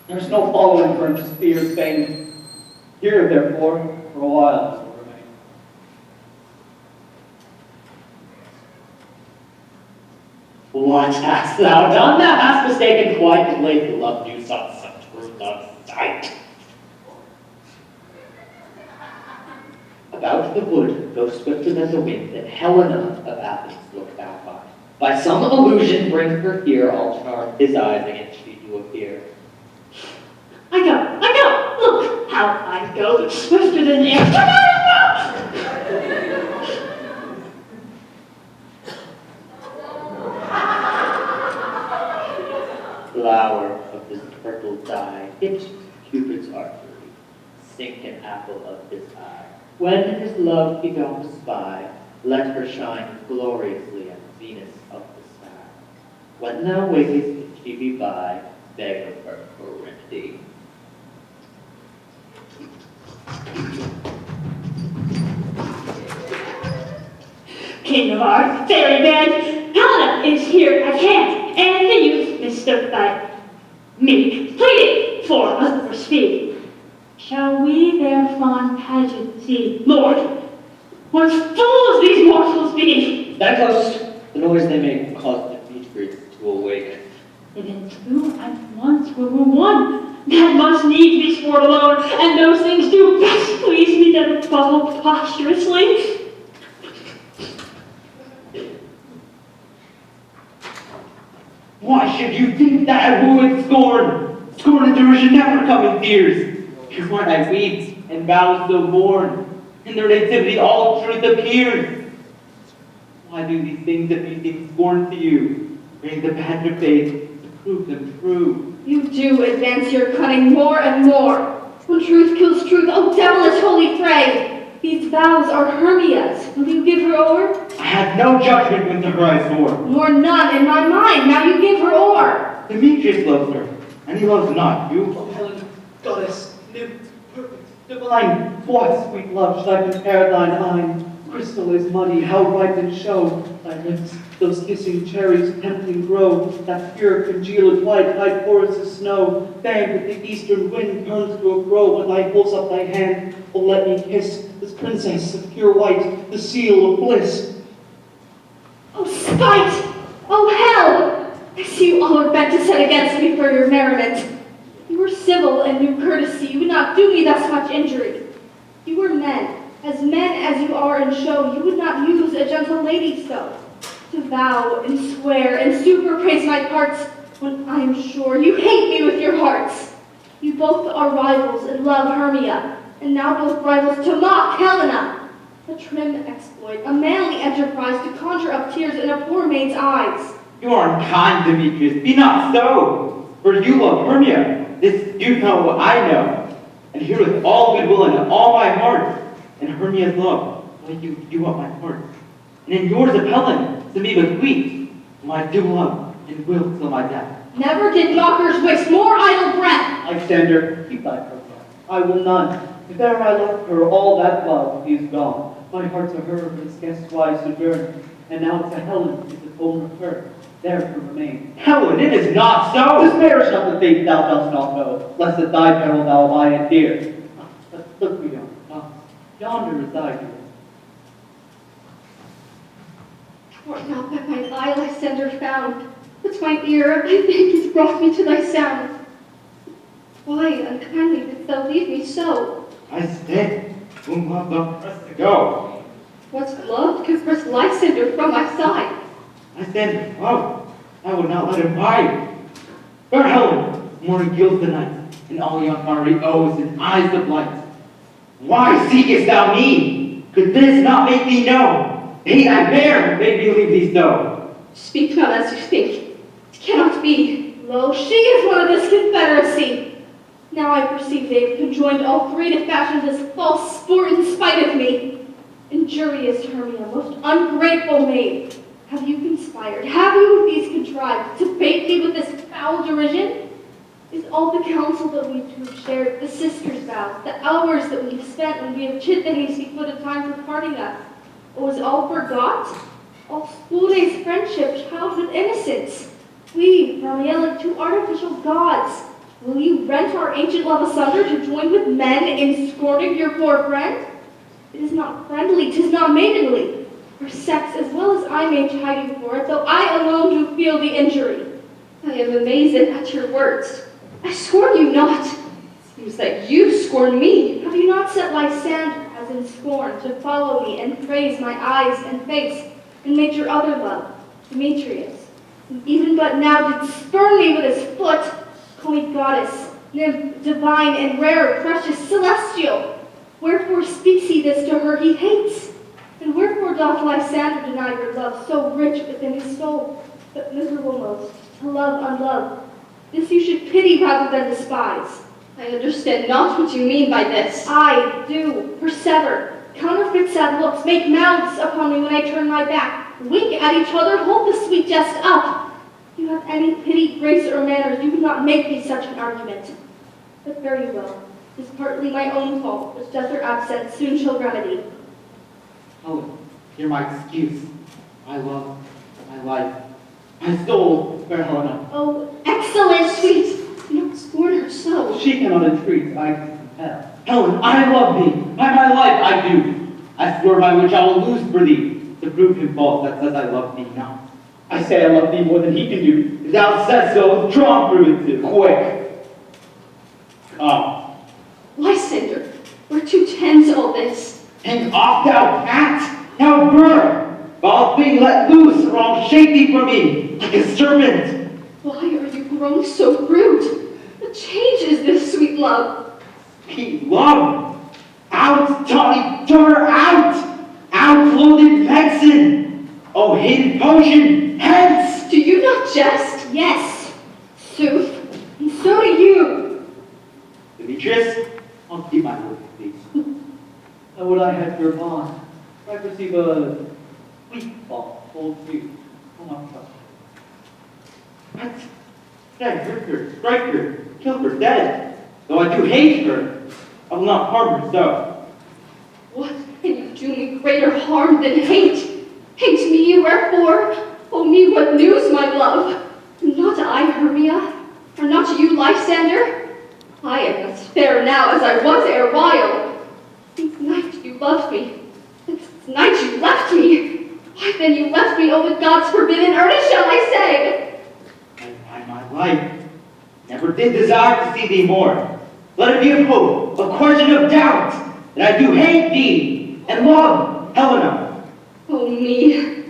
There's no following for him to spear's fame. Here, therefore, for a while this will remain. What hast thou done? Thou hast mistaken quite, and laid the love juice on such truth of sight. out of the wood, go swifter than the wind, that Helena of Athens look back on. By some illusion brings her here, I'll charm his eyes against she do appear. I go, look how I go, swifter than the air. Flower of this purple dye, itched Cupid's artery, sink an apple of his eye. When his love he doth espy, let her shine gloriously on Venus of the sky. When thou wakest and she be by, beg of her for remedy. King of our fairy band, Helena is here at hand, and the youth mystified me, pleading for us for speed. Shall we their fond pageant see? Lord, what fools these mortals be! That close, the noise they make will cause Demetrius to awaken. And then two at once we were one. That must needs be sport alone, and those things do best please me that follow posthumously. Why should you think that I would scorn? Scorn and derision never come in tears. Here's why I weep and vows so born. In their nativity all truth appears. Why do these things that may seem scorn to you? Bring the badge of faith to prove them true. You do advance your cunning more and more. When truth kills truth, oh devilish holy fray! These vows are Hermia's. Will you give her o'er? I had no judgment when to her I swore. Nor none in my mind. Now you give her o'er. Demetrius loves her, and he loves not you. O Helen, goddess, nymph, perfect, divine, what sweet love should I compare thine eye? Crystal is money, how ripe in show. Thy lips, those kissing cherries tempting grow. That pure congealed white, high porous as snow. Banked with the eastern wind turns to a crow. When thou holds up thy hand, oh let me kiss this princess of pure white, the seal of bliss. Oh spite! Oh hell! I see you all are bent to set against me for your merriment. You were civil and knew courtesy. You would not do me thus much injury. You were men as you are in show. You would not use a gentle lady so. To vow and swear and super praise my parts, when I am sure you hate me with your hearts. You both are rivals and love Hermia, and now both rivals to mock Helena. A trim exploit, a manly enterprise to conjure up tears in a poor maid's eyes. You are unkind, Demetrius. Be not so. For you love Hermia. This you know what I know. And here with all goodwill and all my heart. And Hermia's love, will you do up my heart. And in yours of Helen, to me bequeath, whom I do love and will till my death. Never did mockers waste more idle breath. Lysander, keep thy purpose. I will none. If e'er I loved her, all that love is gone. My heart to her from guest wise sojourn, and now to Helen is its own return, there to remain. Helen, it is not so! Disparage not the fate thou dost not know, lest at thy peril thou abide it dear. But look beyond, yonder is thy dear. For not that my eye Lysander found, but my ear, I think, has brought me to thy sound. Why unkindly didst thou leave me so? I stay, whom love doth press to go. What's love could press Lysander from my side? Lysander, love, I would not let him bide. Fair Helen, morning gilds the night, and all young Mary owes in eyes of light. Why seekest thou me? Could this not make thee know? The hate I bear made me leave thee so. Speak not as you think. It cannot be. Lo, she is one of this confederacy. Now I perceive they have conjoined all three to fashion this false sport in spite of me. Injurious Hermia, most ungrateful maid, have you conspired, have you with these contrived, to bait me with this foul derision? Is all the counsel that we two have shared, the sisters' vows, the hours that we have spent when we have chid the hasty foot of time for parting us, was all forgot? All school days friendship, childhood innocence? We, Hermia, like two artificial gods, will you rent our ancient love asunder to join with men in scorning your poor friend? It is not friendly, 'tis not maidenly. Your sex, as well as I may chide you for it, though I alone do feel the injury. I am amazed at your words. I scorn you not. Seems that you scorn me. Have you not set Lysander as despised and scorned, to follow me and praise my eyes and face, and made your other love, Demetrius, and even but now did spurn me with his foot, call me goddess, nymph, divine and rare, precious, celestial. Wherefore speaks he this to her he hates? And wherefore doth Lysander deny your love so rich within his soul, but miserable most, to love unloved? This you should pity rather than despise. I understand not what you mean by this. I do persever, counterfeit sad looks, make mouths upon me when I turn my back, wink at each other, hold the sweet jest up. If you have any pity, grace, or manners, you would not make me such an argument. But very well, 'tis partly my own fault, which death or absence soon shall remedy. Helen, hear my excuse. My love, my life, my soul, fair Helena. Oh, excellent, sweet! Do not scorn her so. She cannot entreat, I can compel. Helen, I love thee. By my life I do. I swear by which I will lose for thee, to prove him false that says I love thee not. I say I love thee more than he can do. If thou says so, withdraw and prove it to. Quick. Come. Lysander, whereto tends all this? Hang off, thou cat, thou bird! Foul thing let loose, or I'll shake thee from me, like a serpent. Why are you grown so rude? What change is this, sweet love? Sweet love! Out, tawny daughter, out! Out, loathed medicine! Oh, hated potion, hence! Do you not jest? Yes, sooth, and so do you. Demetrius, I'll keep my word with thee. How would I have your bond? I perceive a sweet thought holds you. Will not trust you. What? Then hurt her, strike her, kill her dead. Though I do hate her, I will not harm her so. What can you do me greater harm than hate? Hate me, wherefore? Oh me, what news, my love? Not I, Hermia, or not you, Lysander? I am as fair now as I was ere while. Since night you loved me, since night you left me. Why then you left me, oh with God's forbidden earnest shall I say? And by my life, never did desire to see thee more. Let it be of hope, a question of doubt, that I do hate thee and love Helena. Oh me,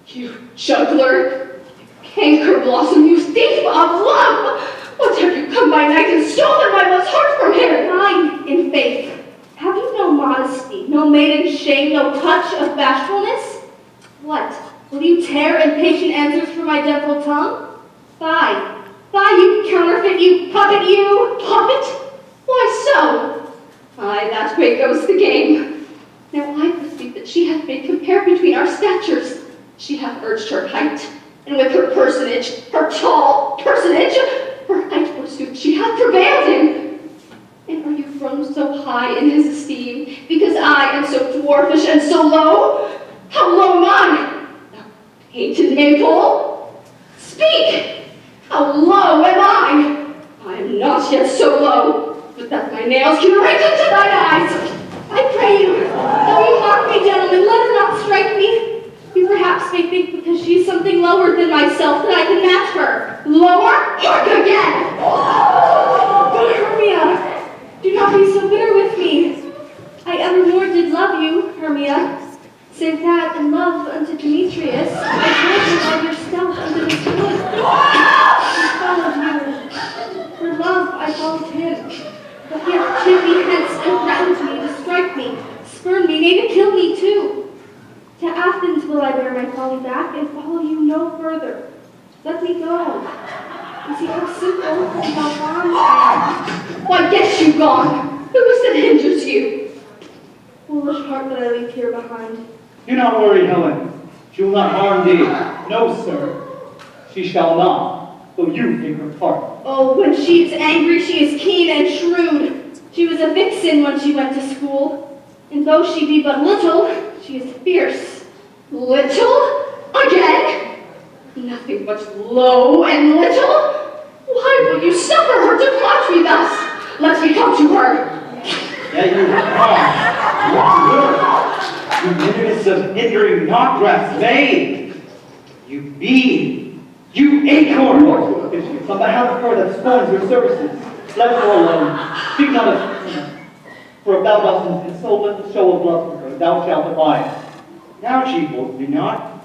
you juggler, canker blossom, you thief of love! What have you come by night and stolen my once heart from him? Mine in faith. Have you no modesty, no maiden shame, no touch of bashfulness? What? Will you tear impatient answers from my gentle tongue? Fie, you counterfeit, you puppet, you! Puppet? Why so? Aye, that way goes the game. Now I perceive that she hath made compare between our statures. She hath urged her height, and with her personage, her tall personage, her height forsooth, she hath prevailed him. And are you grown so high in his esteem, because I am so dwarfish and so low? How low am I? Thou painted maypole? Speak! How low am I? I am not yet so low, but that my nails can rake into thine eyes. I pray you, though you mock me, gentlemen, let her not strike me. You perhaps may think because she is something lower than myself that I can match her. Lower? Hark again! But Hermia, do not be so bitter with me. I evermore did love you, Hermia, save that in love unto Demetrius, I told you of yourself unto his good. I followed you. For love I followed him. But he hath chid me hence and threatened me to strike me, spurn me, nay, to kill me too. To Athens will I bear my folly back and follow you no further. Let me go. You see how simple and how fond I am. Why, get you gone. Who is it hinders you? Foolish heart that I leave here behind. Do not worry, Helen. She will not harm thee. No, sir. She shall not, though you take her part. Oh, when she is angry, she is keen and shrewd. She was a vixen when she went to school. And though she be but little, she is fierce. Little? Again? Nothing but low and little? Why will you suffer her to flatter me thus? Let me come to her. Yet you are. You bitterness of hindering not rest made. You bee, you acorn. From the house of her that scorns your services. Let her alone. Speak not of For if thou dost insolent show of love for her, thou shalt abide. Now she holds me not.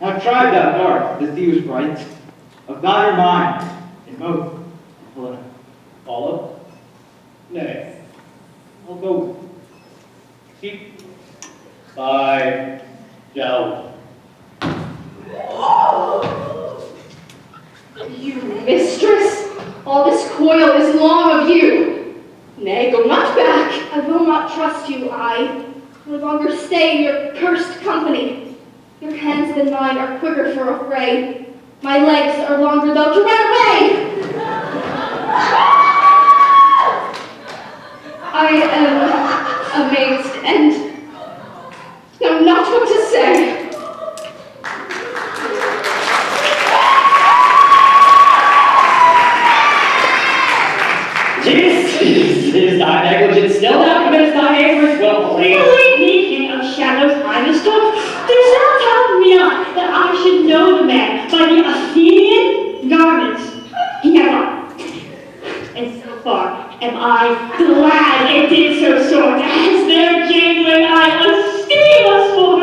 Now try thou heart, the sea was right. Of thine or mine, in most, Helena. Follow? Nay, I'll go with you. Keep thy doubt. You mistress, all this coil is long of you. Nay, go not back. I will not trust you, I. No longer stay in your cursed company. Your hands than mine are quicker for a fray. My legs are longer though to run away. I am amazed and know not what to say. This is thy negligence still thou committest thy neighbor's willfully. Believe me, king of shadows, I mistook. Does thou tell me not that I should know the man by the Athenian garments? Never. And so far am I glad it did so sort, as their jangling I esteem us for.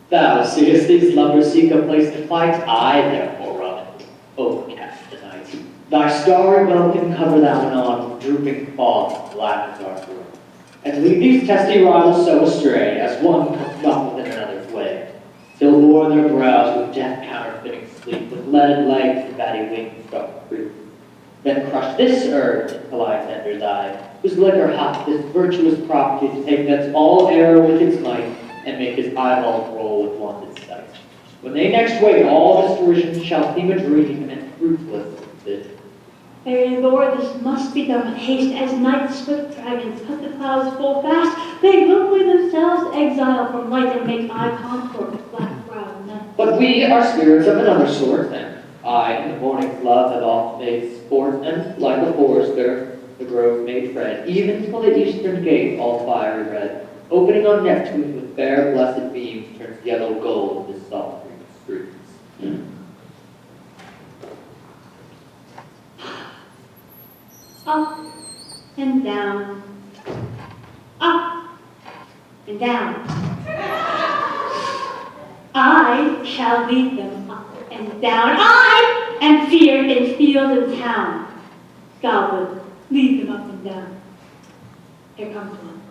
Thou seest these lovers seek a place to fight, I therefore run it. Overcast the night. Thy starry welkin cover thou anon with drooping fog, black as our room. And lead these testy rivals so astray, as one comes not within another's way, till o'er their brows with death counterfeiting sleep, with leaded legs the batty wings doth creep. Then crush this herb till I tender's eye, whose liquor hath this virtuous property to take thence all error with its might, and make his eyeballs roll with wonted sight. When they next wake, all this derision shall seem a dream, and fruitless vision. Very Lord, this must be done with haste, as night swift dragons cut the clouds full fast. They willfully themselves exile from light and make eye concord with black browed night. But we are spirits of another sort then. I, in the morning's love, have oft made sport, and like a forester, the grove made red, even till the eastern gate all fiery red, opening on Neptune with fair blessed beams, turns yellow gold the salt green streets. Up and down, up and down. I shall lead them up and down. I am feared in field and town. God will lead them up and down. Here comes one.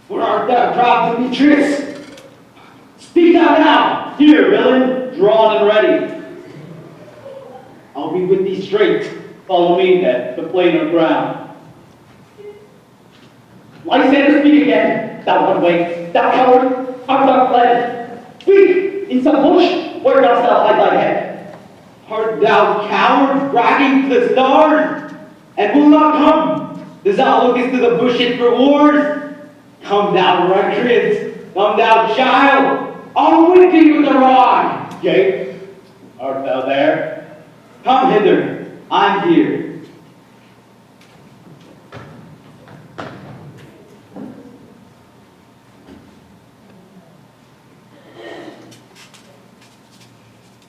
Where art thou, proud Demetrius? Speak thou now! Here, villain, drawn and ready. I'll be with thee straight. Follow me, then, to plainer ground. Lysander, speak again, thou runaway, thou coward, art thou fled? Speak, in some bush, where dost thou hide thy head? Art thou coward, bragging to the stars? And will not come? Does thou lookest to the bushes for wars? Come thou recreant, come thou child, I'll whip thee with a rod. Yea, art thou there? Come hither, I'm here.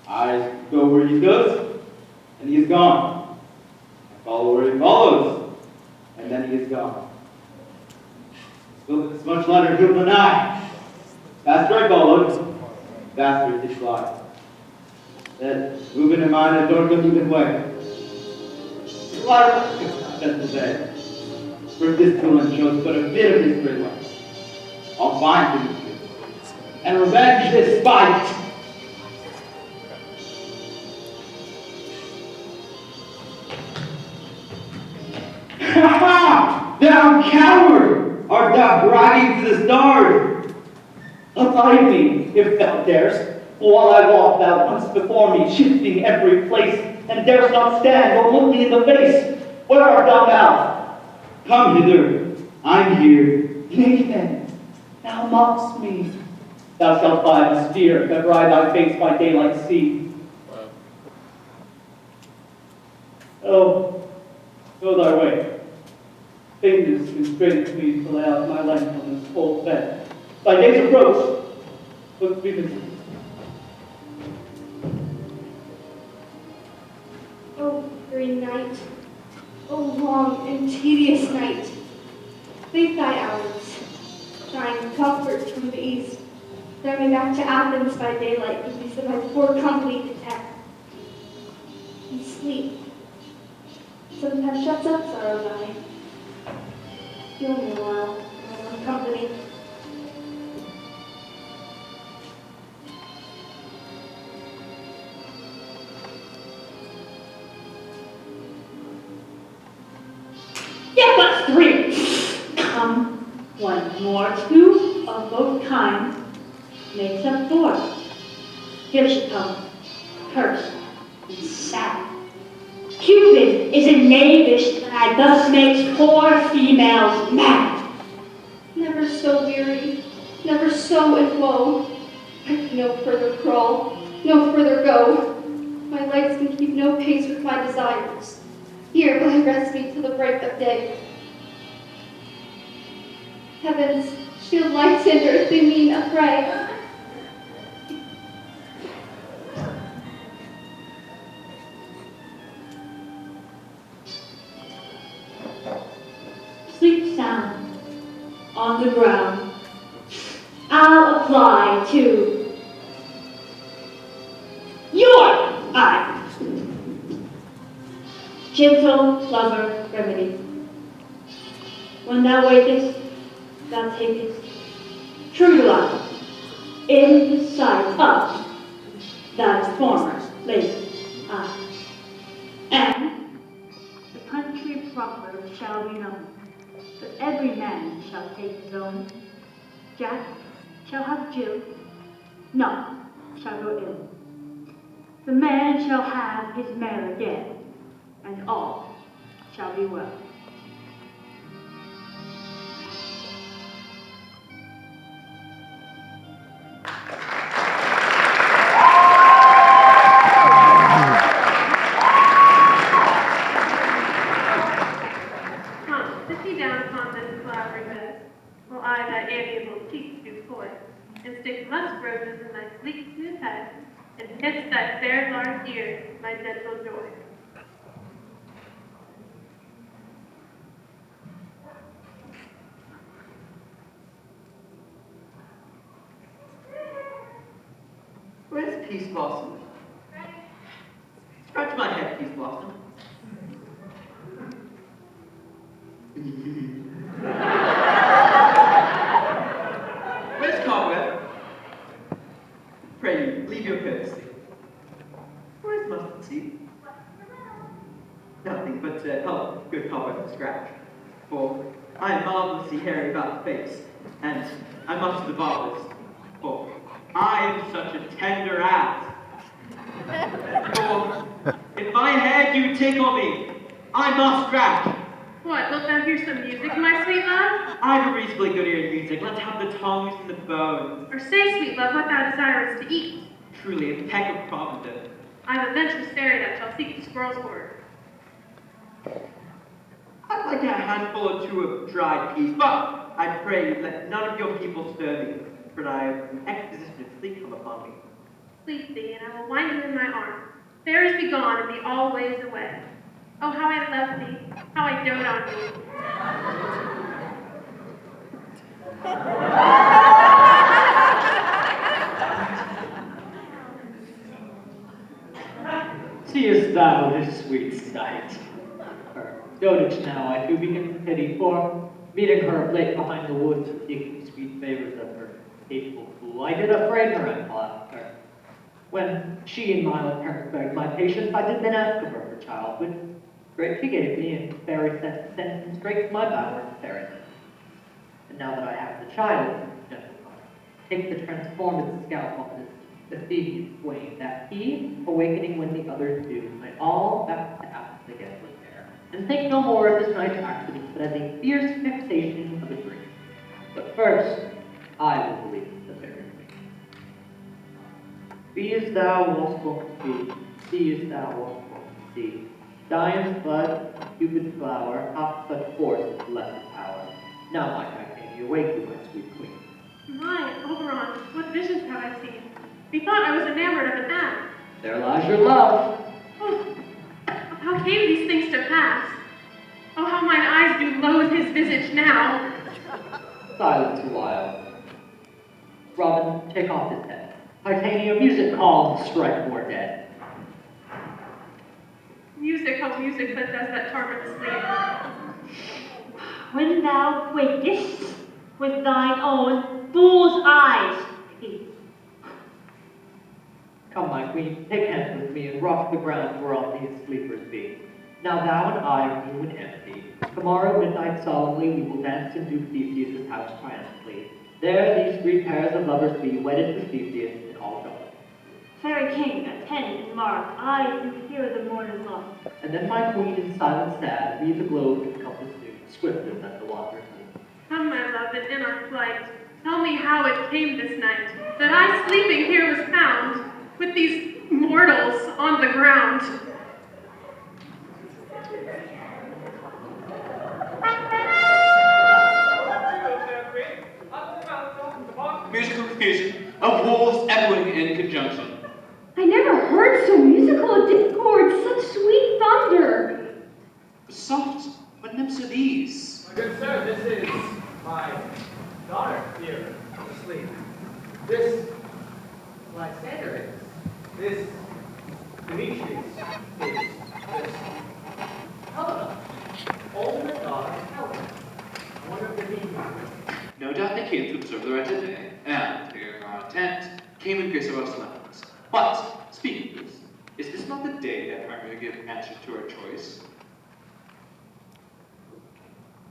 I go where he goes, and he is gone. I follow where he follows, and then he is gone. Still it's much lighter field than I. Faster I followed, faster did fly. Then, moving in mine a dark uneven way. Gentle day. For this villain shows but a bit of his great life. I'll find him and revenge this fight. Ha ha! Thou coward! Art thou bragging to the stars? Abide me, if thou darest. While I walk, thou comest before me, shifting every place, and darest not stand or look me in the face. Where art thou now? Come hither. I'm here. Nay then, thou mockst me. Thou shalt find a spear, if ever I thy face by daylight see. Oh, go thy way. Fingers constraineth me to lay out my length on this cold bed. Thy days approach. Look me this. Oh, weary night. Oh, long long and tedious night. Fate thy hours, trying comfort from the east, bear me back to Athens by daylight, with me so my poor company content. And sleep sometimes shuts up sorrow's eye. Heal me a while, my own company. Yet but three. Come, one more, two of both kinds makes up four. Here she comes, cursed and sad. Cupid is a knavish lad, thus makes poor females mad. Never so weary, never so in woe. I can no further crawl, no further go. My legs can keep no pace with my desires. Here will I rest me till the break of day. Heavens, shield lights and earthly mean affray. Sleep sound on the ground. I'll apply to your eye. Gentle lover remedy. When thou wakest, thou takest true delight in the sight of thy former lady eye. And the country proper shall be known, but every man shall take his own. Jack shall have Jill, none shall go ill. The man shall have his mare again, and all shall be well. Come, sit thee down upon this flowery bed, while I thy amiable cheeks do coy, and stick musk roses in thy sleek smooth head, and kiss thy fair large ears, my gentle joy. Where's Peace Blossom? Scratch my head, Peace Blossom. Where's Cobweb? Pray you, leave your courtesy. Where's Mustard Seed? Nothing but help good Cobweb to scratch. For I am marvelously hairy about the face, and I must to the barbers. For I am such a tender ass. For if my hair do tickle me, I must scratch. What, wilt thou hear some music, my sweet love? I've a reasonably good ear in music. Let's have the tongues and the bones. Or say, sweet love, what thou desirest to eat. Truly, a peck of provender. I've a venturous fairy that shall seek the squirrel's hoard. I'd like a handful or two of dried peas, but I pray you let none of your people stir me, for I have an exposition of sleep come upon me. Sleep thee, and I will wind you in my arms. Fairies be gone, and be all ways away. Oh, how I love thee, how I dote on thee. Seest thou this sweet sight? Her dotage now I do begin to pity, for, meeting her of late behind the woods, seeking sweet favors of her hateful fool, I did upbraid her and laughed her. When she in mild terms begged my patience, I did then ask of her child, which great she gave me, and fairy sent him straight to my bower and fairy. And now that I have the child, gentle mother, take the transformed scalp of this Athenian swain, that he, awakening when the others do, may all back to Athens again with air, and think no more of this night's accident, but as a fierce fixation of a dream. But first, I will believe the fairy queen. Be as thou wast wont to be, see as thou wast wont to see. Dian's bud, Cupid's flower, hath such force as blessed power. Now my Titania, wake you, my sweet queen. My, Oberon, what visions have I seen? Methought I was enamored of an ass. There lies your love. Oh, how came these things to pass? Oh, how mine eyes do loathe his visage now. Silence a while. Robin, take off his head. Titania, music call, strike more dead. Music, oh music that does that torment sleep. When thou wakest with thine own fool's eyes, peace. Come, my queen, take hands with me and rock the ground whereon these sleepers be. Now thou and I are new and empty. Tomorrow midnight solemnly we will dance in Duke Theseus' house triumphantly. There these three pairs of lovers be, wedded to Theseus in all joy. Fair king, attend and mark, I do hear the morning lark. And then my queen in silence sad, leaves the globe to compass new, swifter than the wanderers move. Come, my love, and in our flight, tell me how it came this night, that I sleeping here was found, with these mortals on the ground. Musical confusion of wolves echoing in conjunction. I never heard so musical a discord, such sweet thunder. Soft, what nymphs are these? My good sir, this is my daughter here asleep. This Lysander is. This Demetrius is. This Helena. Older daughter of Helena. I wonder if they're being married. No doubt they came to observe the wretched day, and, hearing our intent, came in grace of our solemnities. But, speaking of this, is this not the day that Hermia gave answer to her choice?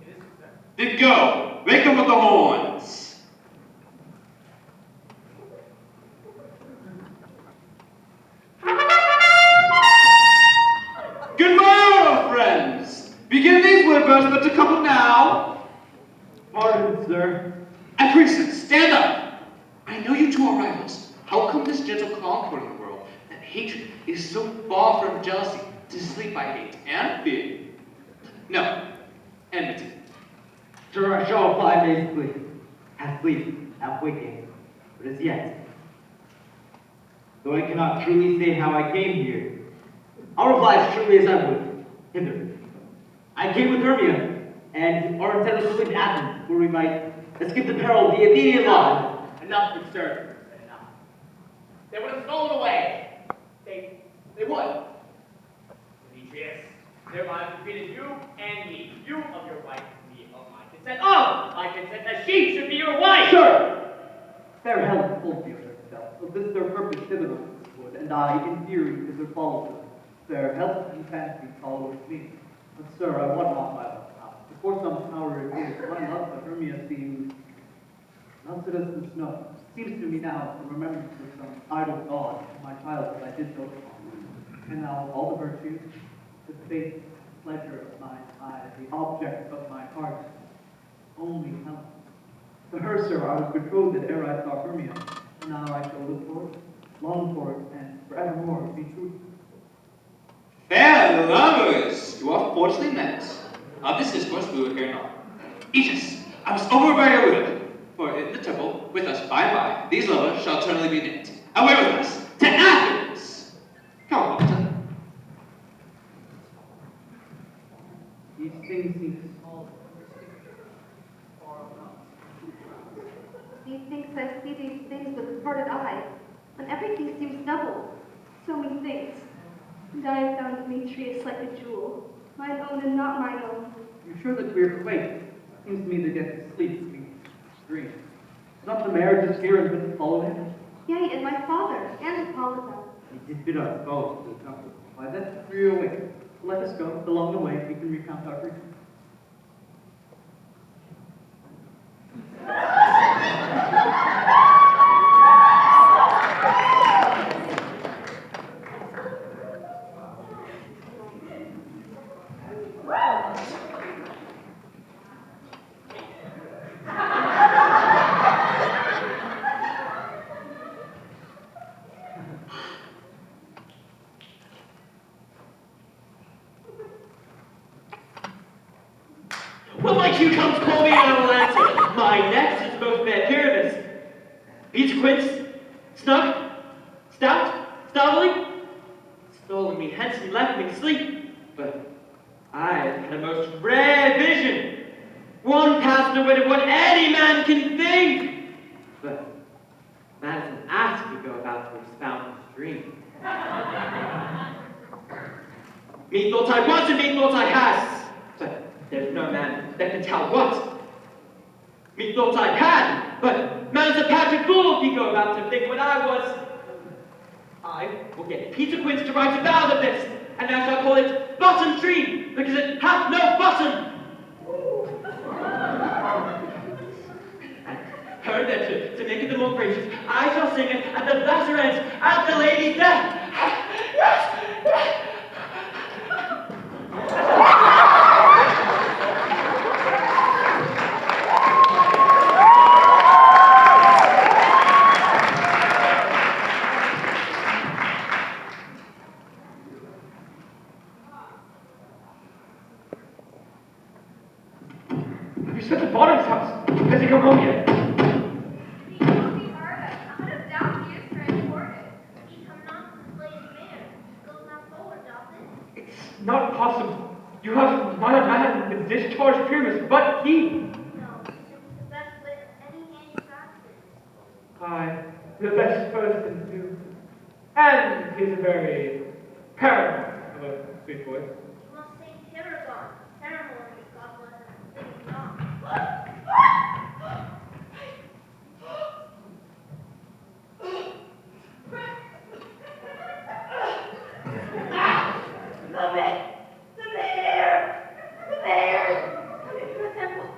It is, sir. Then go! Wake them with the horns! Good morrow, friends! Begin these woodbursts but to couple now. Pardon, sir. And priests, stand up! I know you two are rivals. How come this gentle concord in the world, that hatred is so far from jealousy, to sleep by hate and fear? No, enmity. Sir, I shall reply basically. Half sleep, half waking, but as yet. Though I cannot truly say how I came here, I'll reply as truly as I would. Hither. I came with Hermia, and our intent was to live in Athens, where we might escape the peril of the Athenian law. Enough, good sir. Enough. They would have stolen away. They would. Demetrius, thereby have defeated you and me. You of your wife, me of my consent. Of my consent that she should be your wife. Sure! Fair Helen told me of herself, of this their purpose hither on this wood, and I, in theory, is her follower. Fair Helen in fancy followers me. But sir, I want not my love now. Before some power appears, my love for Hermia seems melted as the snow. Seems to me now the remembrance of some idle god of my childhood I did dote upon. And now all the virtues, the faith, pleasure of mine eyes, the object of my heart, only Helen. To her, sir, I was betrothed ere I saw Hermia, and now I shall look for it, long for it, and forevermore be true. Fair lovers, you are fortunately met. Of this discourse we will hear not. Aegis, I was over by your will, for in the temple, with us by and by, these lovers shall eternally be knit. Away with us, to Athens! Come on, Walton. These things seem small. Methinks I see these things with parted eye, and everything seems double. So many things. And I have found Demetrius like a jewel, mine own and not mine own. You're sure that we're quake? Seems to me that get to sleep between dreams. Is not the marriage of here and bid to follow him? Yea, and my father, and Hippolyta. He did bid us both to the temple. Why, that's 3 awake. So let us go. Along the way, we can recount our dreams. Well, my cue comes, call me and I will answer. My next is both mad pyramids. Beach quince, snug, stout, stoutly, stolen me hence and left me asleep. But I had a most rare vision. One past the wit of what any man can think. But that is an ass to go about to expound his dream. Methought I was and methought I has, but there's no man that can tell what. Methought I had, but man's a patch of fool if he go about to think what I was. I will get Peter Quince to write a ballad of this, and I shall call it Bottom Tree, because it hath no bottom. And heard that to make it the more gracious, I shall sing it at the latter end, at the lady's death. You said the Bottom's house. Has he come home yet? He won't be heard of. I would have doubted he is transported. He come not to the blade mare. Goes not forward, doth it? It's not possible. You have not a man with discharged pyramus, but he. No, it was the best wit of any manufacturer. Aye, the best person too. And he's a very paramount of a sweet boy. You must say Paragon. Paramore is God bless him. Think not. The mayor! The mayor! Come into the temple.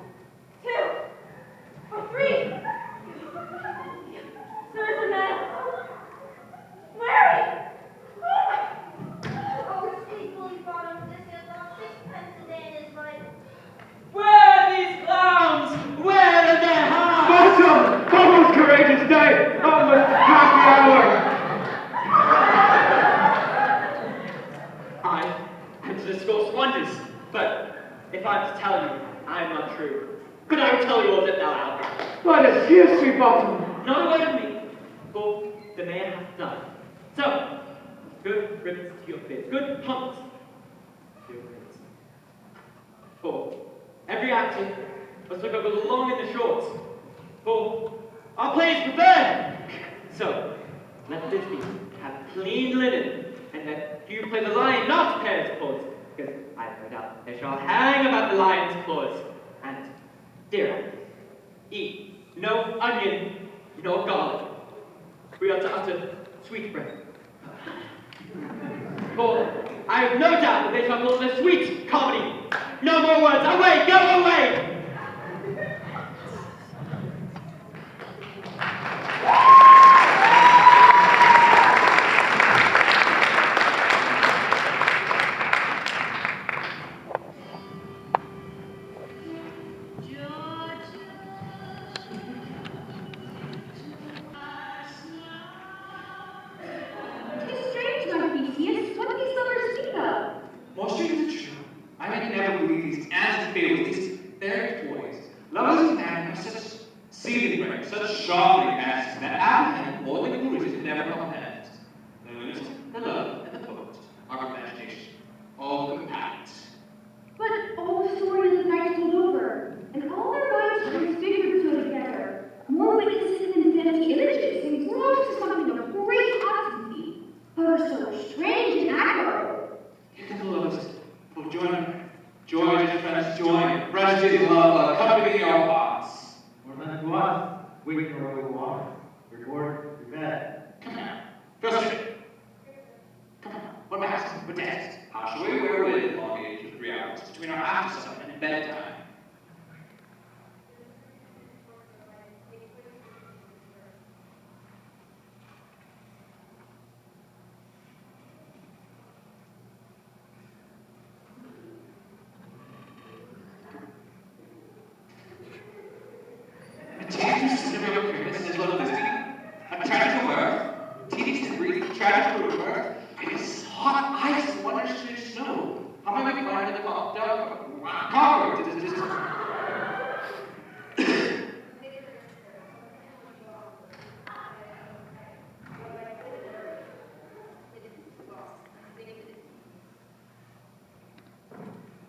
2 or 3. There's a man. Mary! Oh, sweet Bully Bottom, this has not 6 pence a day in his life. Where are these clowns? Where are their hearts? Bottom! Oh, most courageous day! Oh, most happy hour! I am to discourse wonders, but if I am to tell you, I am not true. Could I tell you all that thou art? Let us hear, sweet Bottom. Not a word of me, for the man hath done. So, good riddance to your bids, good punt to your bids. For every actor must look over the long and the short. For our play is prepared. So, let this be have clean linen, and let you play the lion, not parents' claws, because I have no doubt they shall hang about the lion's claws. And, dear actors, eat no onion nor garlic. We are to utter sweetbread. For I have no doubt that they shall call it a sweet comedy. No more words. Away, go away! Tis strange, my Theseus, what these lovers speak of. More strange is true. I can never believe these antiquated, these fairy toys. Lovers and man have such seething brains, such sharpening axes that apprehend more than glories can never comprehend. The lunatic, the love, and the poet are imagination, all compact. But all the stories of night told over, and all their minds transfigured so together, more witnesses than fancy images, engrossed to something of great constancy, however so strange and admirable. Take the lovers, for joy to friends join, friendship love accompany your hearts. More than to us, we can row water. Reward, revenge. Come now, first straight. Come on, what matters? What dance? How shall we wear away the long age of 3 hours between our after supper and bedtime? Tedious is never appearance as well as a tragical birth, tedious to breathe, tragical birth, it is hot ice and wonders to snow. How am I going to find the cockroach? It is just...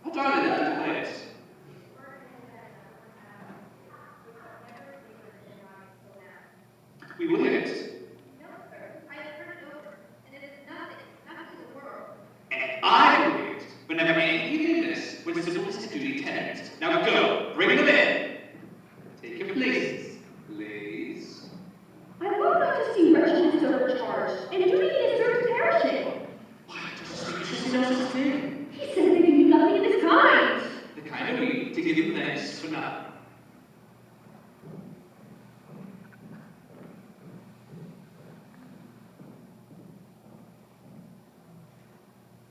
What time is that? with simplistic duty tenants. Now go, bring them in. Take your places, please. I love not to see wretchedness overcharged, and duty is served perishing. Why does he know such thing? He said they can do nothing of this kind. The kind of we to give them thanks for nothing.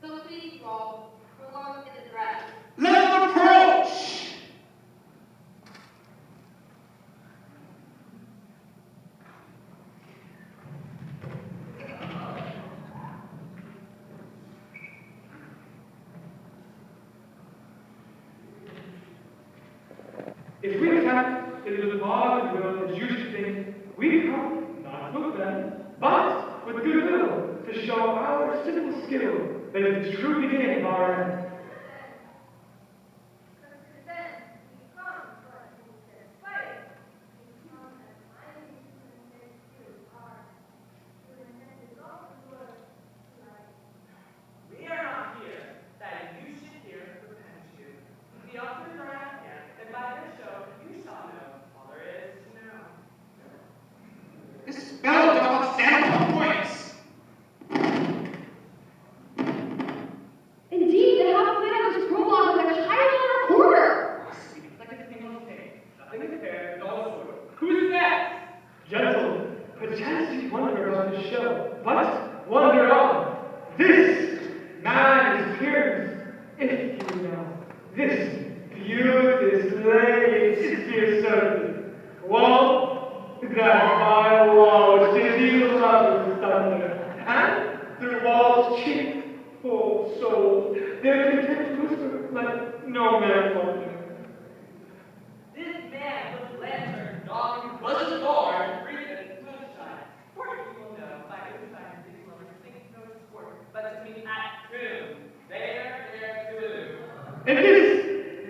So please, Rob, prolong his address. Let them approach! If we attempt it is hard will, as you should think, we come, not with them, but with goodwill, to show our simple skill that is the true beginning of our end. We are not here that you should hear the pen shoe. The authors are at hand, and by their show you shall know all there is to know. This fellow does not stand upon points. Indeed, they have played out this prologue like a child on a recorder. Like a thing on the page. Nothing is fair, and all is sort. Who is next? Gentle, perchance you wonder about the show, but wonder on. This man is appearance, if you know. This beauteous lady is dear servant. Well, that vile law which is evil lovers thunder, and through walls cheap, full souls, their content whisper like no man wonder. This man was lantern, dog, was a door, breathed moonshine. For people know by moonshine these lovers think no sport, but to meet at whom they are there to elude. And this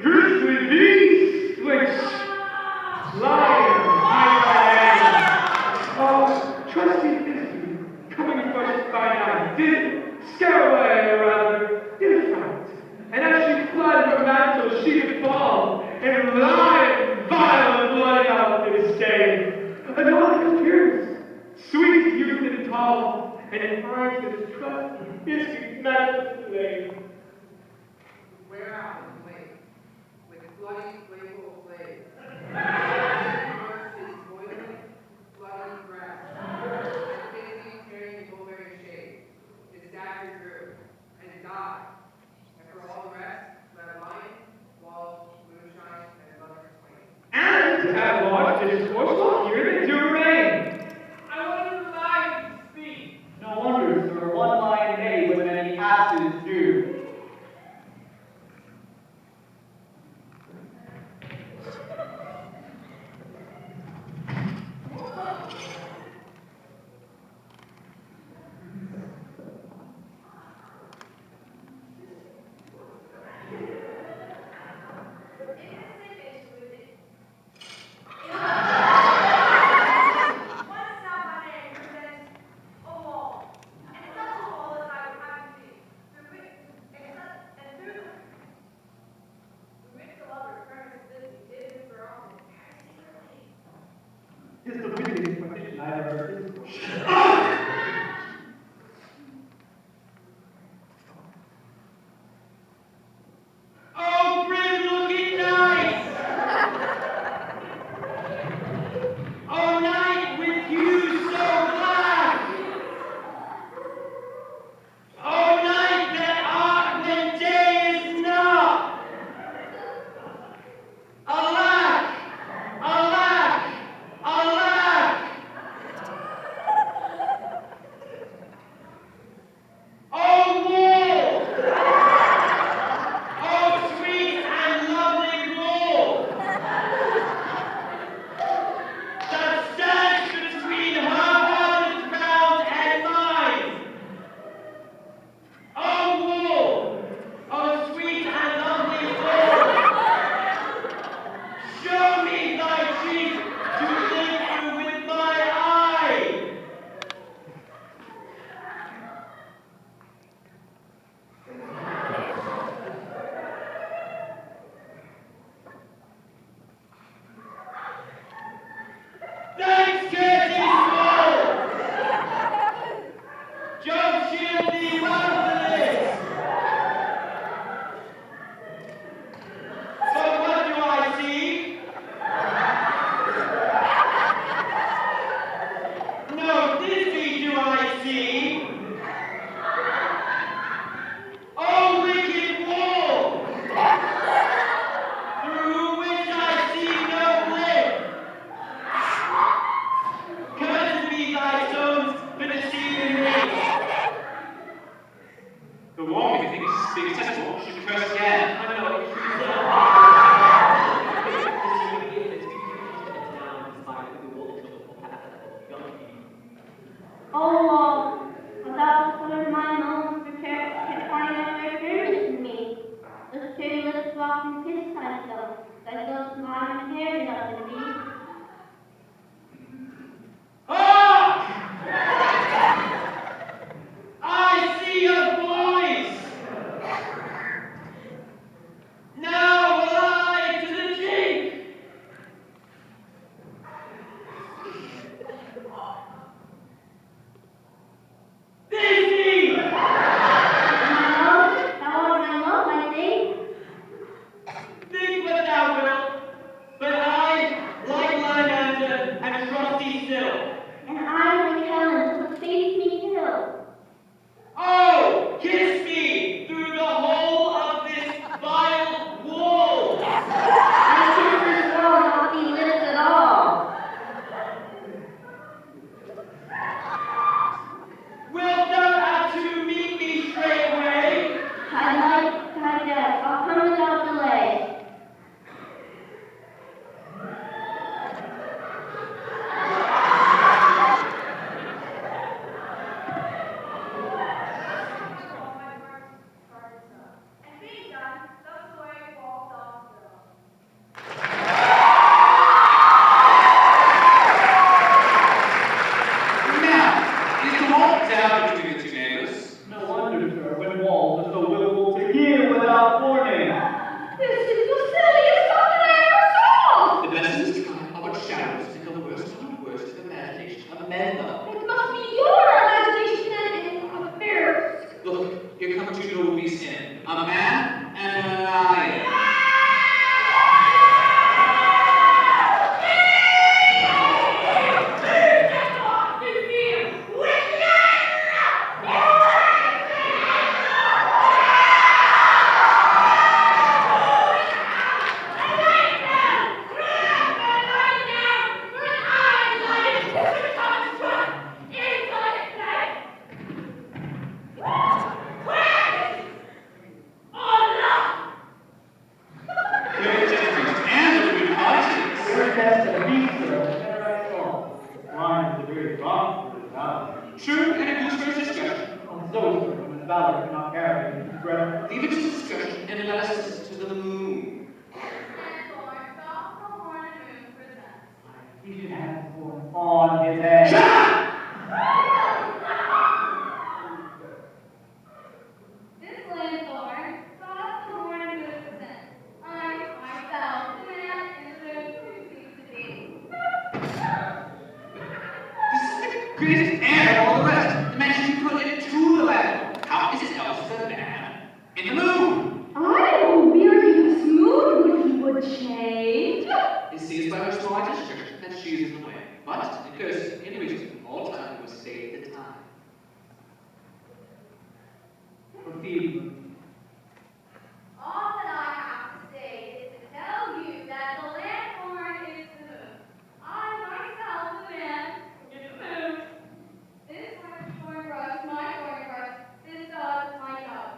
grisly beast which lion oh, trusty history, coming first by night, did scare away, or rather, did fright. And as she fled her mantle, she did fall, and lion violent blood out this day. A dark appearance, sweet youth and tall, and finds his trusty history mantle flame. Wear out and flame, with bloody playful flame. His boiling, bloody grass, and daisy carrying the mulberry shade. His dagger grew, and died, and for all the rest, let lion, walls, moonshine, and lovers flame. And at large discourse here they do reign. I wanted the lion to speak. No wonder, sir, one lion may when many asses do. speak such much, you curse again. I know, it's Oh Lord, without clear my nose can find out their fairness to me. The fearless walk and kiss myself, that goes mine hair doesn't be. Ah! I see a voice! Now will I to the king! Daisy! My love, I think. Think what thou wilt, but I, like Lionanta, am trusty still. And I like Helen, who faith me kill. Oh, kiss me through the hole of this vile wool! My sister's will not be lived at all. Wilt thou have to meet me straightway? I guess, I'll come without delay. And being done, thus away walked off Will. Now, is the wall down between the two neighbors? No wonder, sir, when walls are so willful to hear without warning. This is the silliest something I ever saw! The blessings come of what shadows become worse and worse to the imagination of men, though. It must be your imagination and affairs. Look, here come two noble beasts in. A man and a lion. Good gentlemen, and the good qualities. We're best of the beast, sir. There I saw. Mine is a very rock for his valor. True, and a goose for his discretion. And so, sir, when his valor cannot carry him to his breath, Leave it to his discretion, and let us listen to the moon. And Lawrence off the horn and moon presents. he should have his horn on his head. Shut up! This lanthorn saw the horn and moon presents. I, myself, the man in the moon who seems to be. This is the greatest air of all the rest. The man should put it to the land. How is it else the man in the moon? I will weary this moon would change. It sees by her small gesture that she is in the way. But, because in reason, all time was saved the time. Proceed. All that I have to say is to tell you that the lanthorn is the moon. I myself, the man, is the moon. This thorn brush, my thorn brush. This dog, my dog.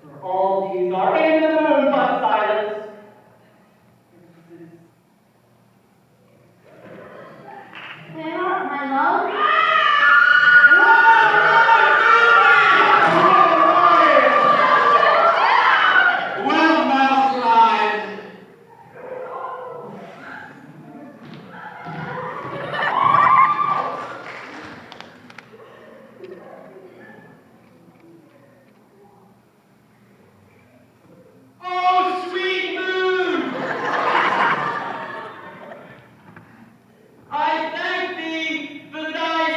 But all these are in the moon, but silence. They are, my love. Well, mouthed lion. Oh, sweet moon! I thank thee for thy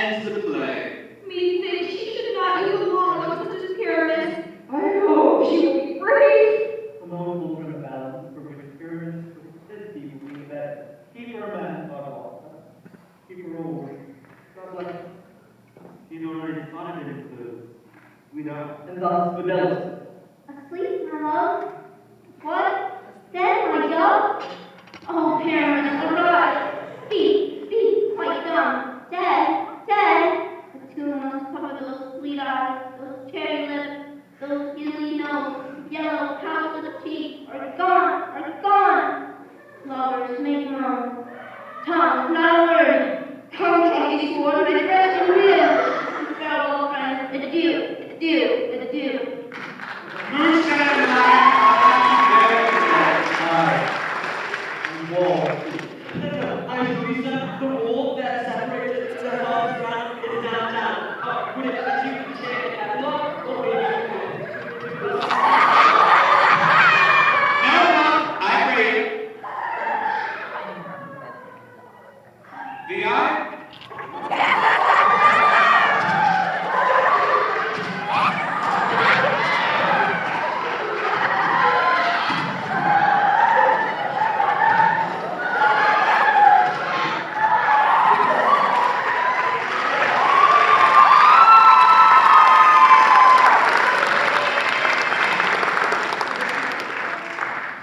ends the play. Methinks she should not eat along with such as Pyramus. I hope she will be brave. A noble from the balance for which Pyramus with his people be better. Keep her man on water. Keep her over. God bless her. She's already spotted it into we know. And thus fidelity. Asleep, my love? What? Dead, my dove? Oh, Pyramus, arise! Speak, speak, quite dumb. Dead, dead! The two must cover those sweet eyes, those cherry lips, those gilly nose, yellow pouted cheek, are gone! Lovers make moan. Tongue, not a word. Come, trusty sword, my breast and reel. Farewell, friends, adieu, adieu, adieu. I'm Teresa, the wall that separates the house ground is downtown. Would it let you take that block, or maybe No, I'm ready. The eye?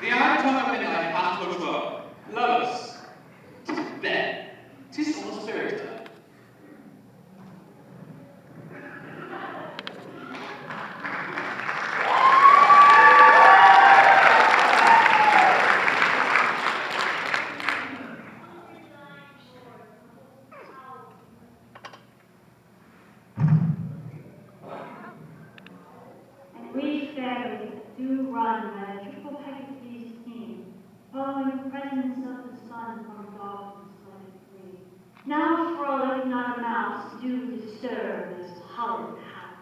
The eye tongue of midnight hath to 12. Lovers, 'tis bed, 'tis almost fairy time. And we fairies do run by a triple Pegasus scheme, following the presence of the sun from darkness let it free. Now frolic not a mouse, do disturb this hallowed house.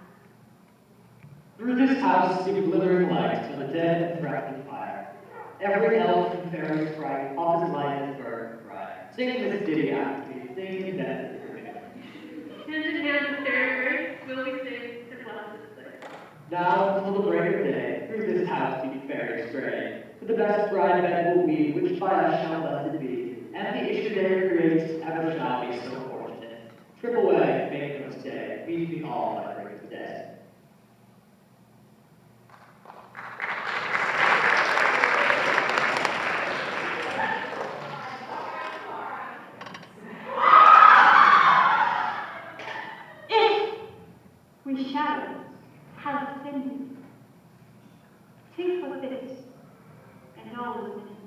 Through this house see glittering light of a dead and threatening fire. Every elf and fairy sprite offers light and burn bright. Sing this ditty after me, sing and dance with me. Hand in hand with fairy birds, will we sing and bless this place. Now until the break of day, through this house be fairies stray. For the best bride bed will we, which by us shall blessed be. And the issue there creates ever shall be so fortunate. Trip away, make no stay, meet me all by break of day. We shadows have offended. Think of this, and all is in.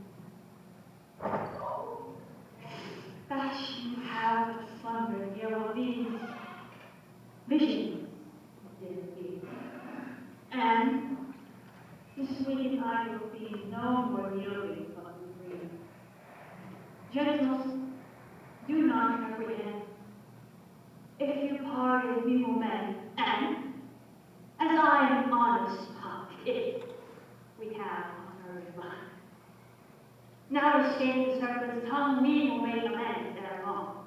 Fashion have slumbered yellow these visions did be. And the sweet eye will be no more yielding but free. Gentles, do not apprehend. If you pardon, we will mend, and as I am honest, if we have on earth life. Now to escape the serpent's tongue, we will make amends ere long.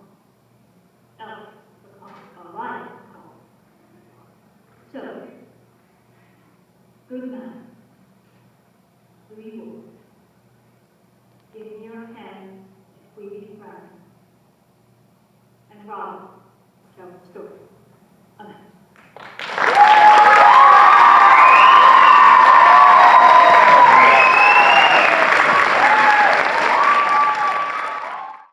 Else, the cost of our life call. So, good night. We will give me your hand if we be friends. And Rob, tell the story. Amen.